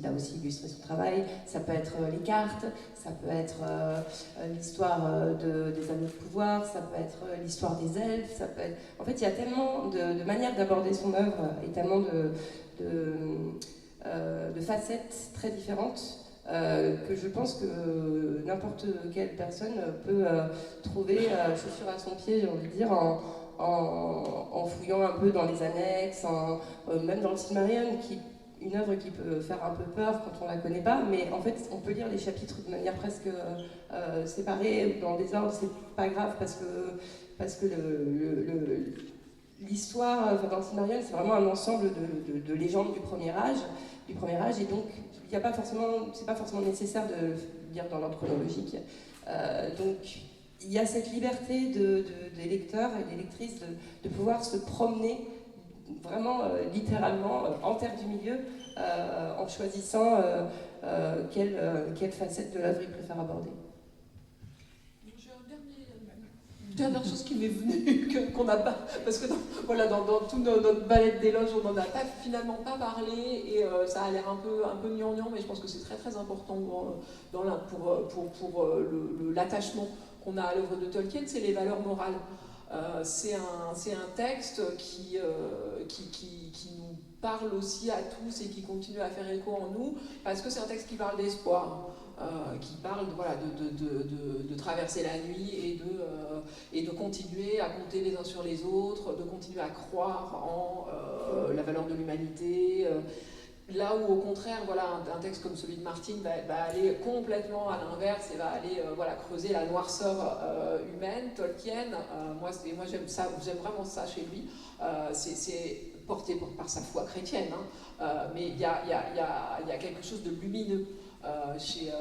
a aussi illustré son travail, ça peut être les cartes, ça peut être l'histoire des anneaux de pouvoir, ça peut être l'histoire des elfes, ça peut être... En fait, il y a tellement de manières d'aborder son œuvre et tellement de facettes très différentes que je pense que n'importe quelle personne peut trouver chaussure à son pied, j'ai envie de dire, en fouillant un peu dans les annexes, même dans le Silmarillion, une œuvre qui peut faire un peu peur quand on la connaît pas, mais en fait on peut lire les chapitres de manière presque séparée ou dans des ordres, c'est pas grave parce que l'histoire dans le Silmarillion, c'est vraiment un ensemble de légendes du premier âge, et donc c'est pas forcément nécessaire de le lire dans l'ordre chronologique. Donc il y a cette liberté des lecteurs et des lectrices de pouvoir se promener vraiment littéralement en terre du milieu en choisissant quelle facette de l'œuvre ils préfèrent aborder. Dernière chose qui m'est venue, qu'on n'a pas, parce que dans toute notre balade d'éloges, on n'en a finalement pas parlé, et ça a l'air un peu gnangnan, mais je pense que c'est très très important pour l'attachement qu'on a à l'œuvre de Tolkien, c'est les valeurs morales. C'est un texte qui nous parle aussi à tous et qui continue à faire écho en nous, parce que c'est un texte qui parle d'espoir. Qui parle de traverser la nuit et de continuer à compter les uns sur les autres, de continuer à croire en la valeur de l'humanité. Là où, au contraire, un texte comme celui de Martin va aller complètement à l'inverse et va aller creuser la noirceur humaine. Tolkien, moi j'aime vraiment ça chez lui. C'est porté par sa foi chrétienne, mais il y a quelque chose de lumineux chez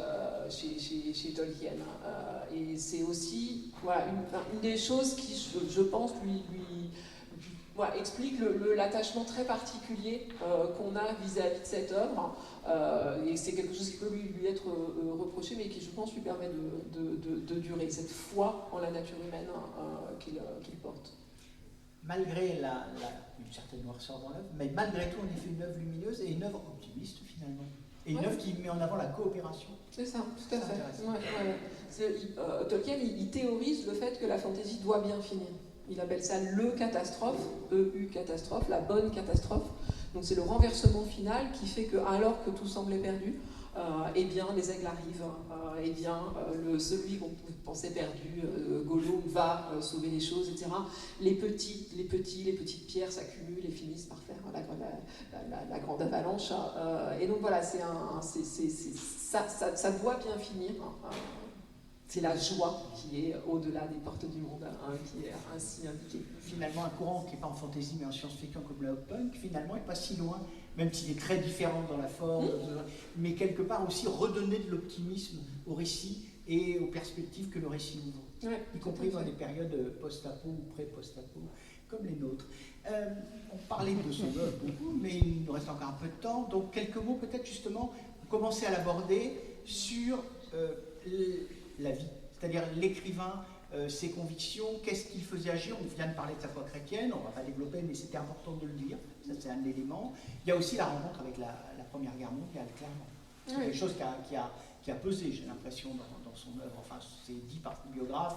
Tolkien. Et c'est aussi une des choses qui, je pense, lui explique l'attachement très particulier qu'on a vis-à-vis de cette œuvre. Et c'est quelque chose qui peut lui être reproché, mais qui, je pense, lui permet de durer, cette foi en la nature humaine qu'il porte. Malgré une certaine noirceur dans l'œuvre, mais malgré tout, on y fait une œuvre lumineuse et une œuvre optimiste, finalement. Et une œuvre qui met en avant la coopération. C'est ça, tout à fait. Tolkien, il théorise le fait que la fantaisie doit bien finir. Il appelle ça le catastrophe, EU catastrophe, la bonne catastrophe. Donc c'est le renversement final qui fait que, alors que tout semblait perdu, eh bien les aigles arrivent, celui qu'on pensait perdu, Gollum, va sauver les choses, etc. Les petites pierres s'accumulent et finissent par faire la grande avalanche. Et donc voilà, ça doit bien finir. C'est la joie qui est au-delà des portes du monde, qui est ainsi indiquée. Finalement, un courant qui n'est pas en fantasy mais en science-fiction comme le punk, finalement, n'est pas si loin, même s'il est très différent dans la forme, mais quelque part aussi redonner de l'optimisme au récit et aux perspectives que le récit ouvre, Ouais, y compris dans des périodes post-apo ou pré-post-apo, comme les nôtres. On parlait de son œuvre beaucoup, mais il nous reste encore un peu de temps, donc quelques mots peut-être justement, pour commencer à l'aborder sur la vie, c'est-à-dire l'écrivain, ses convictions, qu'est-ce qu'il faisait agir. On vient de parler de sa foi chrétienne, on ne va pas développer, mais c'était important de le dire, ça c'est un élément. Il y a aussi la rencontre avec la Première Guerre mondiale, clairement. C'est quelque chose qui a pesé, j'ai l'impression, dans son œuvre. Enfin, c'est dit par le biographe.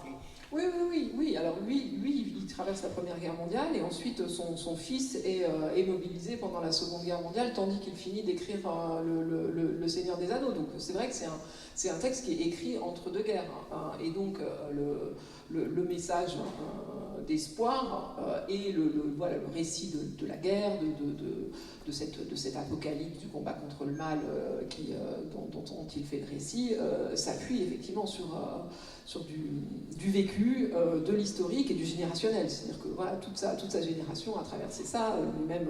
Oui. Alors lui, il traverse la Première Guerre mondiale et ensuite son fils est mobilisé pendant la Seconde Guerre mondiale, tandis qu'il finit d'écrire le Seigneur des Anneaux. Donc c'est vrai que c'est un texte qui est écrit entre deux guerres. Et donc le message d'espoir et le récit de la guerre, de cette apocalypse du combat contre le mal dont il fait le récit, s'appuie effectivement sur du vécu, de l'historique et du générationnel. C'est-à-dire que voilà, toute sa génération a traversé ça. Lui-même,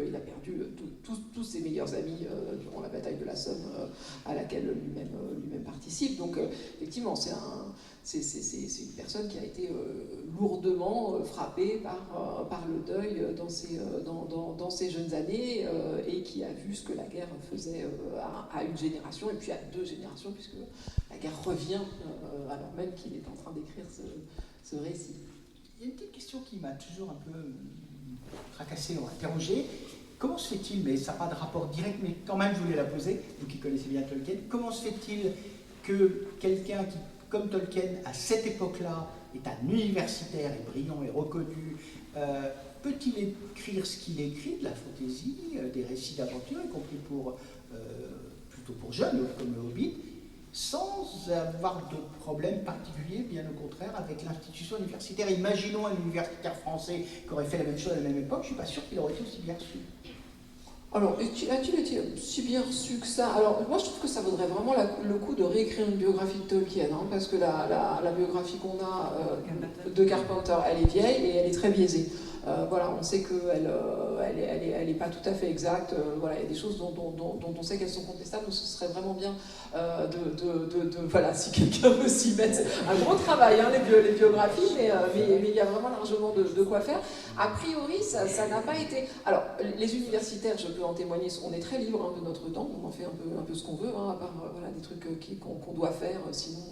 il a perdu tous ses meilleurs amis durant la bataille de la Somme, à laquelle lui-même participe. Donc effectivement, c'est une personne qui a été lourdement frappée par le deuil dans ses jeunes années et qui a vu ce que la guerre faisait à une génération et puis à deux générations, puisque la guerre revient alors même qu'il est en train d'écrire ce récit. Il y a une petite question qui m'a toujours un peu tracassé ou interrogé. Comment se fait-il, mais ça n'a pas de rapport direct, mais quand même je voulais la poser, vous qui connaissez bien Tolkien, comment se fait-il que quelqu'un qui, comme Tolkien, à cette époque-là, est un universitaire et brillant et reconnu, peut-il écrire ce qu'il écrit, de la fantaisie, des récits d'aventure, y compris plutôt pour jeunes, comme le Hobbit, sans avoir de problème particulier, bien au contraire, avec l'institution universitaire. Imaginons un universitaire français qui aurait fait la même chose à la même époque, je ne suis pas sûr qu'il aurait été aussi bien reçu. Alors, a-t-il été si bien reçu que ça? Alors, moi, je trouve que ça vaudrait vraiment le coup de réécrire une biographie de Tolkien, parce que la biographie qu'on a de Carpenter, elle est vieille et elle est très biaisée. On sait qu'elle n'est pas tout à fait exacte. Il y a des choses dont on sait qu'elles sont contestables. Donc ce serait vraiment bien si quelqu'un veut s'y mettre. C'est un gros travail, les biographies, mais il y a vraiment largement de quoi faire. A priori, ça n'a pas été... Alors, les universitaires, je peux en témoigner, on est très libre de notre temps. On en fait un peu ce qu'on veut, à part des trucs qu'on doit faire, sinon...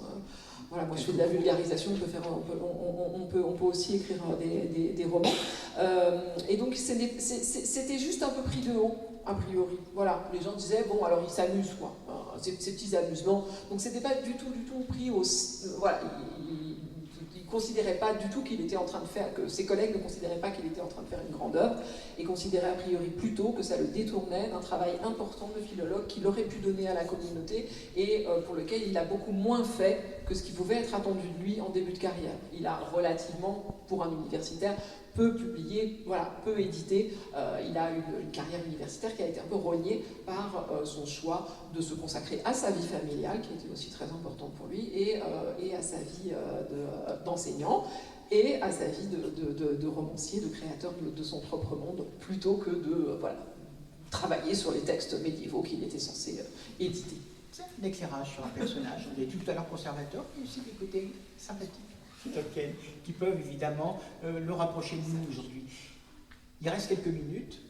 moi je fais de la vulgarisation, on peut aussi écrire des romans. Et donc c'était juste un peu pris de haut, a priori. Voilà, les gens disaient, bon alors ils s'amusent quoi, ces petits amusements. Donc c'était pas du tout pris au... Ils ne considéraient pas du tout qu'il était en train de faire, que ses collègues ne considéraient pas qu'il était en train de faire une grande œuvre, et considéraient a priori plutôt que ça le détournait d'un travail important de philologue qu'il aurait pu donner à la communauté et pour lequel il a beaucoup moins fait que ce qui pouvait être attendu de lui en début de carrière. Il a relativement, pour un universitaire, peu publié, peu édité. Il a une carrière universitaire qui a été un peu rognée par son choix de se consacrer à sa vie familiale, qui était aussi très importante pour lui, et à sa vie d'enseignant, et à sa vie de romancier, de créateur de son propre monde, plutôt que de travailler sur les textes médiévaux qu'il était censé éditer. C'est un éclairage sur un personnage. On est tout à l'heure conservateur, mais aussi des côtés sympathiques. Tolkien, qui peuvent évidemment le rapprocher de nous aujourd'hui. Il reste quelques minutes.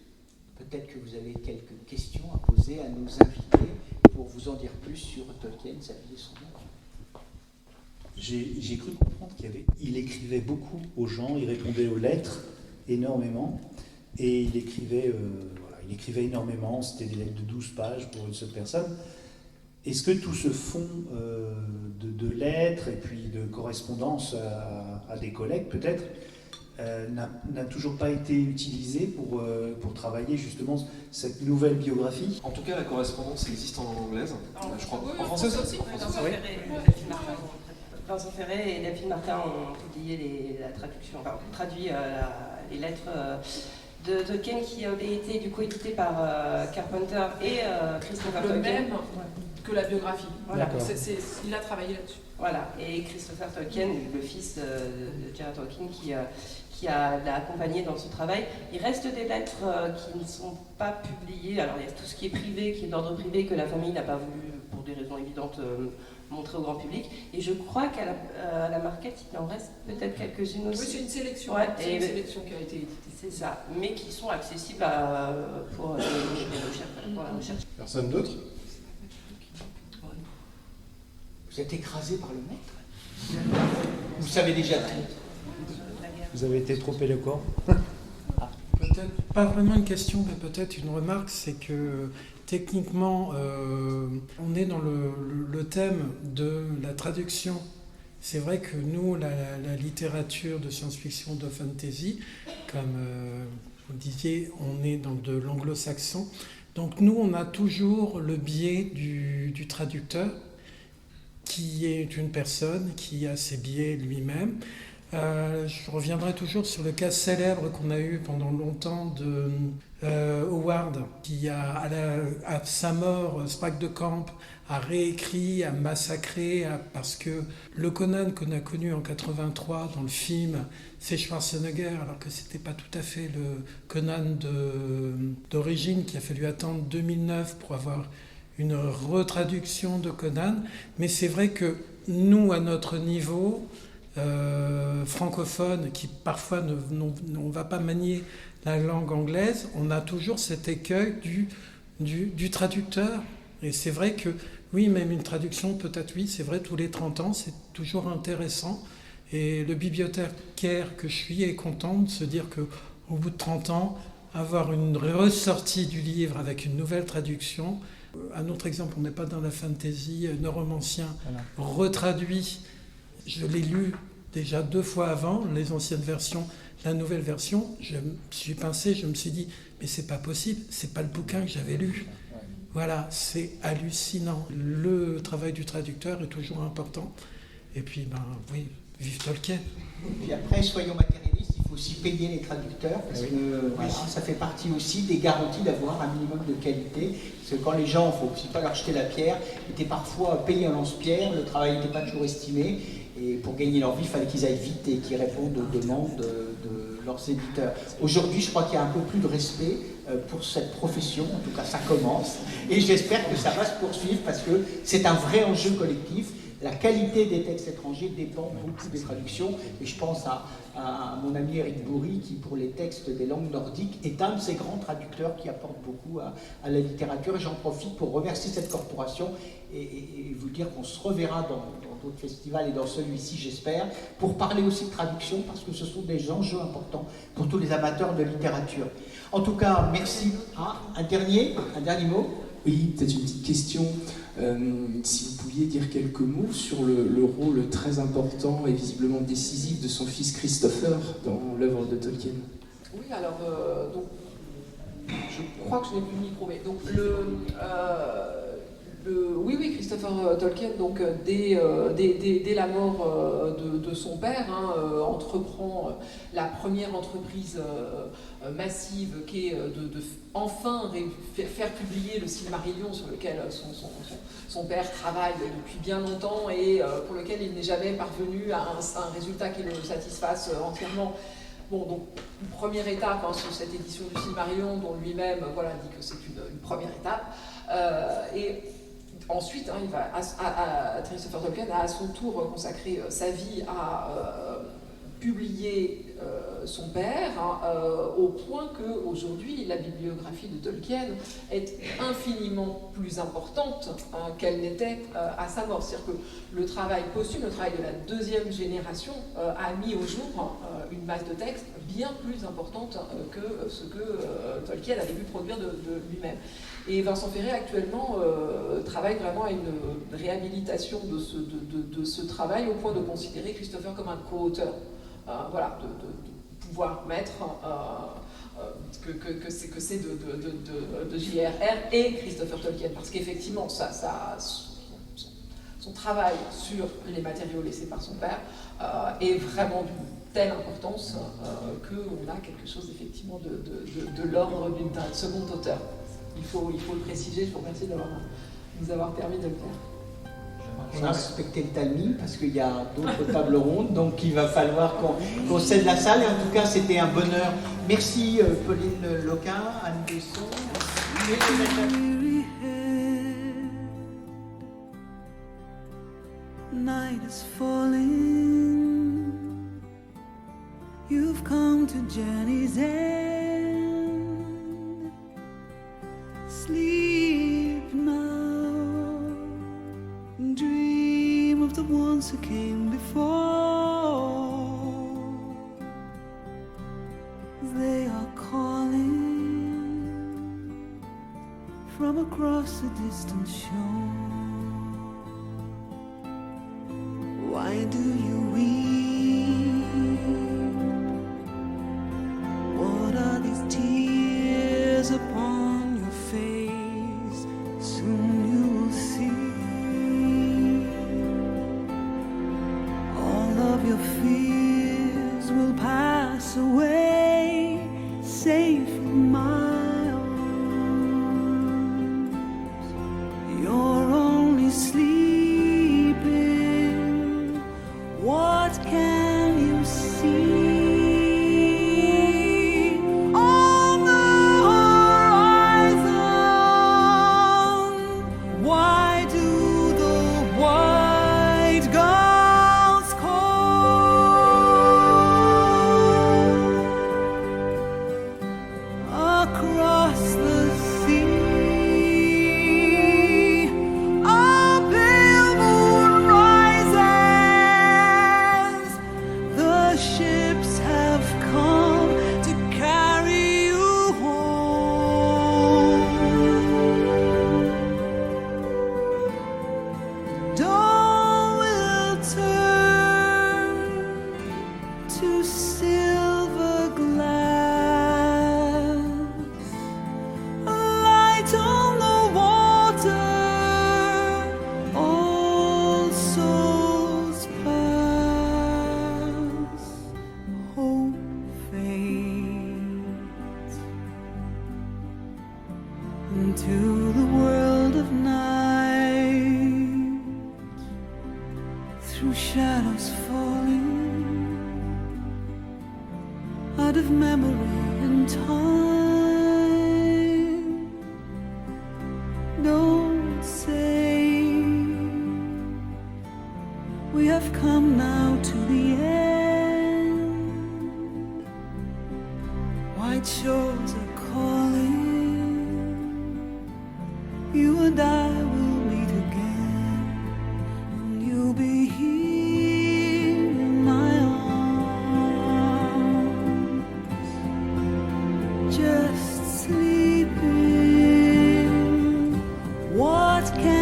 Peut-être que vous avez quelques questions à poser à nos invités pour vous en dire plus sur Tolkien, sa vie et son œuvre. J'ai cru comprendre qu'il écrivait beaucoup aux gens, il répondait aux lettres énormément, et il écrivait énormément, c'était des lettres de 12 pages pour une seule personne. Est-ce que tout ce fond de lettres et puis de correspondance à des collègues peut-être n'a toujours pas été utilisé pour travailler justement cette nouvelle biographie? En tout cas, la correspondance existe en langue anglaise. Je crois en français aussi. Vincent Ferré et Delphine Martin ont publié la traduction, traduit les lettres de Tolkien qui avaient été du coup éditées par Carpenter et Christopher Tolkien. Même que la biographie. Voilà. Il a travaillé là-dessus. Voilà, et Christopher Tolkien, le fils de J.R.R. Tolkien, qui l'a accompagné dans ce travail. Il reste des lettres qui ne sont pas publiées. Alors il y a tout ce qui est privé, qui est d'ordre privé, que la famille n'a pas voulu, pour des raisons évidentes, montrées au grand public. Et je crois qu'à la Marquette, il en reste peut-être quelques-unes aussi. Oui, c'est une sélection. Ouais, c'est une sélection qui a été éditée. C'est ça, mais qui sont accessibles pour les recherches. Pour la recherche. Personne d'autre? Vous êtes écrasé par le maître? Vous savez déjà tout. Vous avez été trop éloquent. Peut-être pas vraiment une question, mais peut-être une remarque, c'est que techniquement, on est dans le thème de la traduction. C'est vrai que nous, la littérature de science-fiction, de fantasy, comme vous disiez, on est dans de l'anglo-saxon. Donc nous, on a toujours le biais du traducteur, qui est une personne qui a ses biais lui-même. Je reviendrai toujours sur le cas célèbre qu'on a eu pendant longtemps de Howard, qui à sa mort, Sprague de Camp a réécrit, a massacré, parce que le Conan qu'on a connu en 83 dans le film, c'est Schwarzenegger, alors que c'était pas tout à fait le Conan d'origine, qu'il a fallu attendre 2009 pour avoir une retraduction de Conan. Mais c'est vrai que nous, à notre niveau, francophone, qui parfois ne va pas manier la langue anglaise, on a toujours cet écueil du traducteur. Et c'est vrai que, oui, même une traduction, peut-être oui, c'est vrai, tous les 30 ans, c'est toujours intéressant. Et le bibliothécaire que je suis est content de se dire qu'au bout de 30 ans, avoir une ressortie du livre avec une nouvelle traduction. Un autre exemple, on n'est pas dans la fantasy, Neuromancien, retraduit. Je l'ai lu déjà 2 fois avant, les anciennes versions, la nouvelle version. Je me suis pincé, je me suis dit, mais c'est pas possible, c'est pas le bouquin que j'avais lu. Voilà, c'est hallucinant. Le travail du traducteur est toujours important. Et puis, oui, vive Tolkien. Et puis après, soyons matérialistes, il faut aussi payer les traducteurs, parce que voilà, ça fait partie aussi des garanties d'avoir un minimum de qualité. Parce que quand les gens, il ne faut aussi pas leur jeter la pierre, étaient parfois payés en lance-pierre, le travail n'était pas toujours estimé, et pour gagner leur vie, il fallait qu'ils aillent vite et qu'ils répondent aux demandes de leurs éditeurs. Aujourd'hui, je crois qu'il y a un peu plus de respect pour cette profession, en tout cas ça commence, et j'espère que ça va se poursuivre parce que c'est un vrai enjeu collectif. La qualité des textes étrangers dépend beaucoup des traductions, et je pense à mon ami Eric Bourri qui, pour les textes des langues nordiques, est un de ces grands traducteurs qui apporte beaucoup à la littérature, et j'en profite pour remercier cette corporation et vous dire qu'on se reverra dans d'autres festivals et dans celui-ci, j'espère, pour parler aussi de traduction, parce que ce sont des enjeux importants pour tous les amateurs de littérature. En tout cas, merci. Un dernier mot? Oui, peut-être une petite question. Si vous pouviez dire quelques mots sur le rôle très important et visiblement décisif de son fils Christopher dans l'œuvre de Tolkien. Oui, alors, donc, je crois que je n'ai plus le micro, mais donc oui, Christopher Tolkien, donc dès la mort de son père, entreprend la première entreprise massive qui est de enfin faire publier le Silmarillion, sur lequel son père travaille depuis bien longtemps et pour lequel il n'est jamais parvenu à un résultat qui le satisfasse entièrement. Bon, donc, une première étape sur cette édition du Silmarillion, dont lui-même dit que c'est une première étape. Et ensuite, Christopher Tolkien a à son tour consacré sa vie à publier son père, au point qu'aujourd'hui, la bibliographie de Tolkien est infiniment plus importante qu'elle n'était à sa mort. C'est-à-dire que le travail posthume, le travail de la deuxième génération, a mis au jour une masse de textes bien plus importante que ce que Tolkien avait pu produire de lui-même. Et Vincent Ferré, actuellement, travaille vraiment à une réhabilitation de ce travail, au point de considérer Christopher comme un co-auteur. De pouvoir mettre que c'est de J.R.R. et Christopher Tolkien, parce qu'effectivement, son travail sur les matériaux laissés par son père est vraiment d'une telle importance qu'on a quelque chose effectivement de l'ordre d'un second auteur. Il faut le préciser. Je vous remercie de nous avoir permis de le faire. On a respecté le timing parce qu'il y a d'autres tables rondes, donc il va falloir qu'on cède la salle. Et en tout cas, c'était un bonheur. Merci Pauline Loquin, Anne Besson. night is falling. You've come to journey's end. Sleep now, dream of the ones who came before. They are calling from across a distant shore. Why do you weep? What are these tears upon your face? Soon you will see all of your fears will pass away, safe in my arms. You're only sleeping. What can you see? On the horizon, why do the white gulls call? Across the sea, a pale moon rises. The ships have come to carry you home. Dawn will turn to silver glass, a light on the water, all souls pass, hope fades into the world of night, through shadows falling out of memory and time. Don't say we have come now to the end. White shores are calling. You and I will meet again, and you'll be here in my arms, just sleeping. What can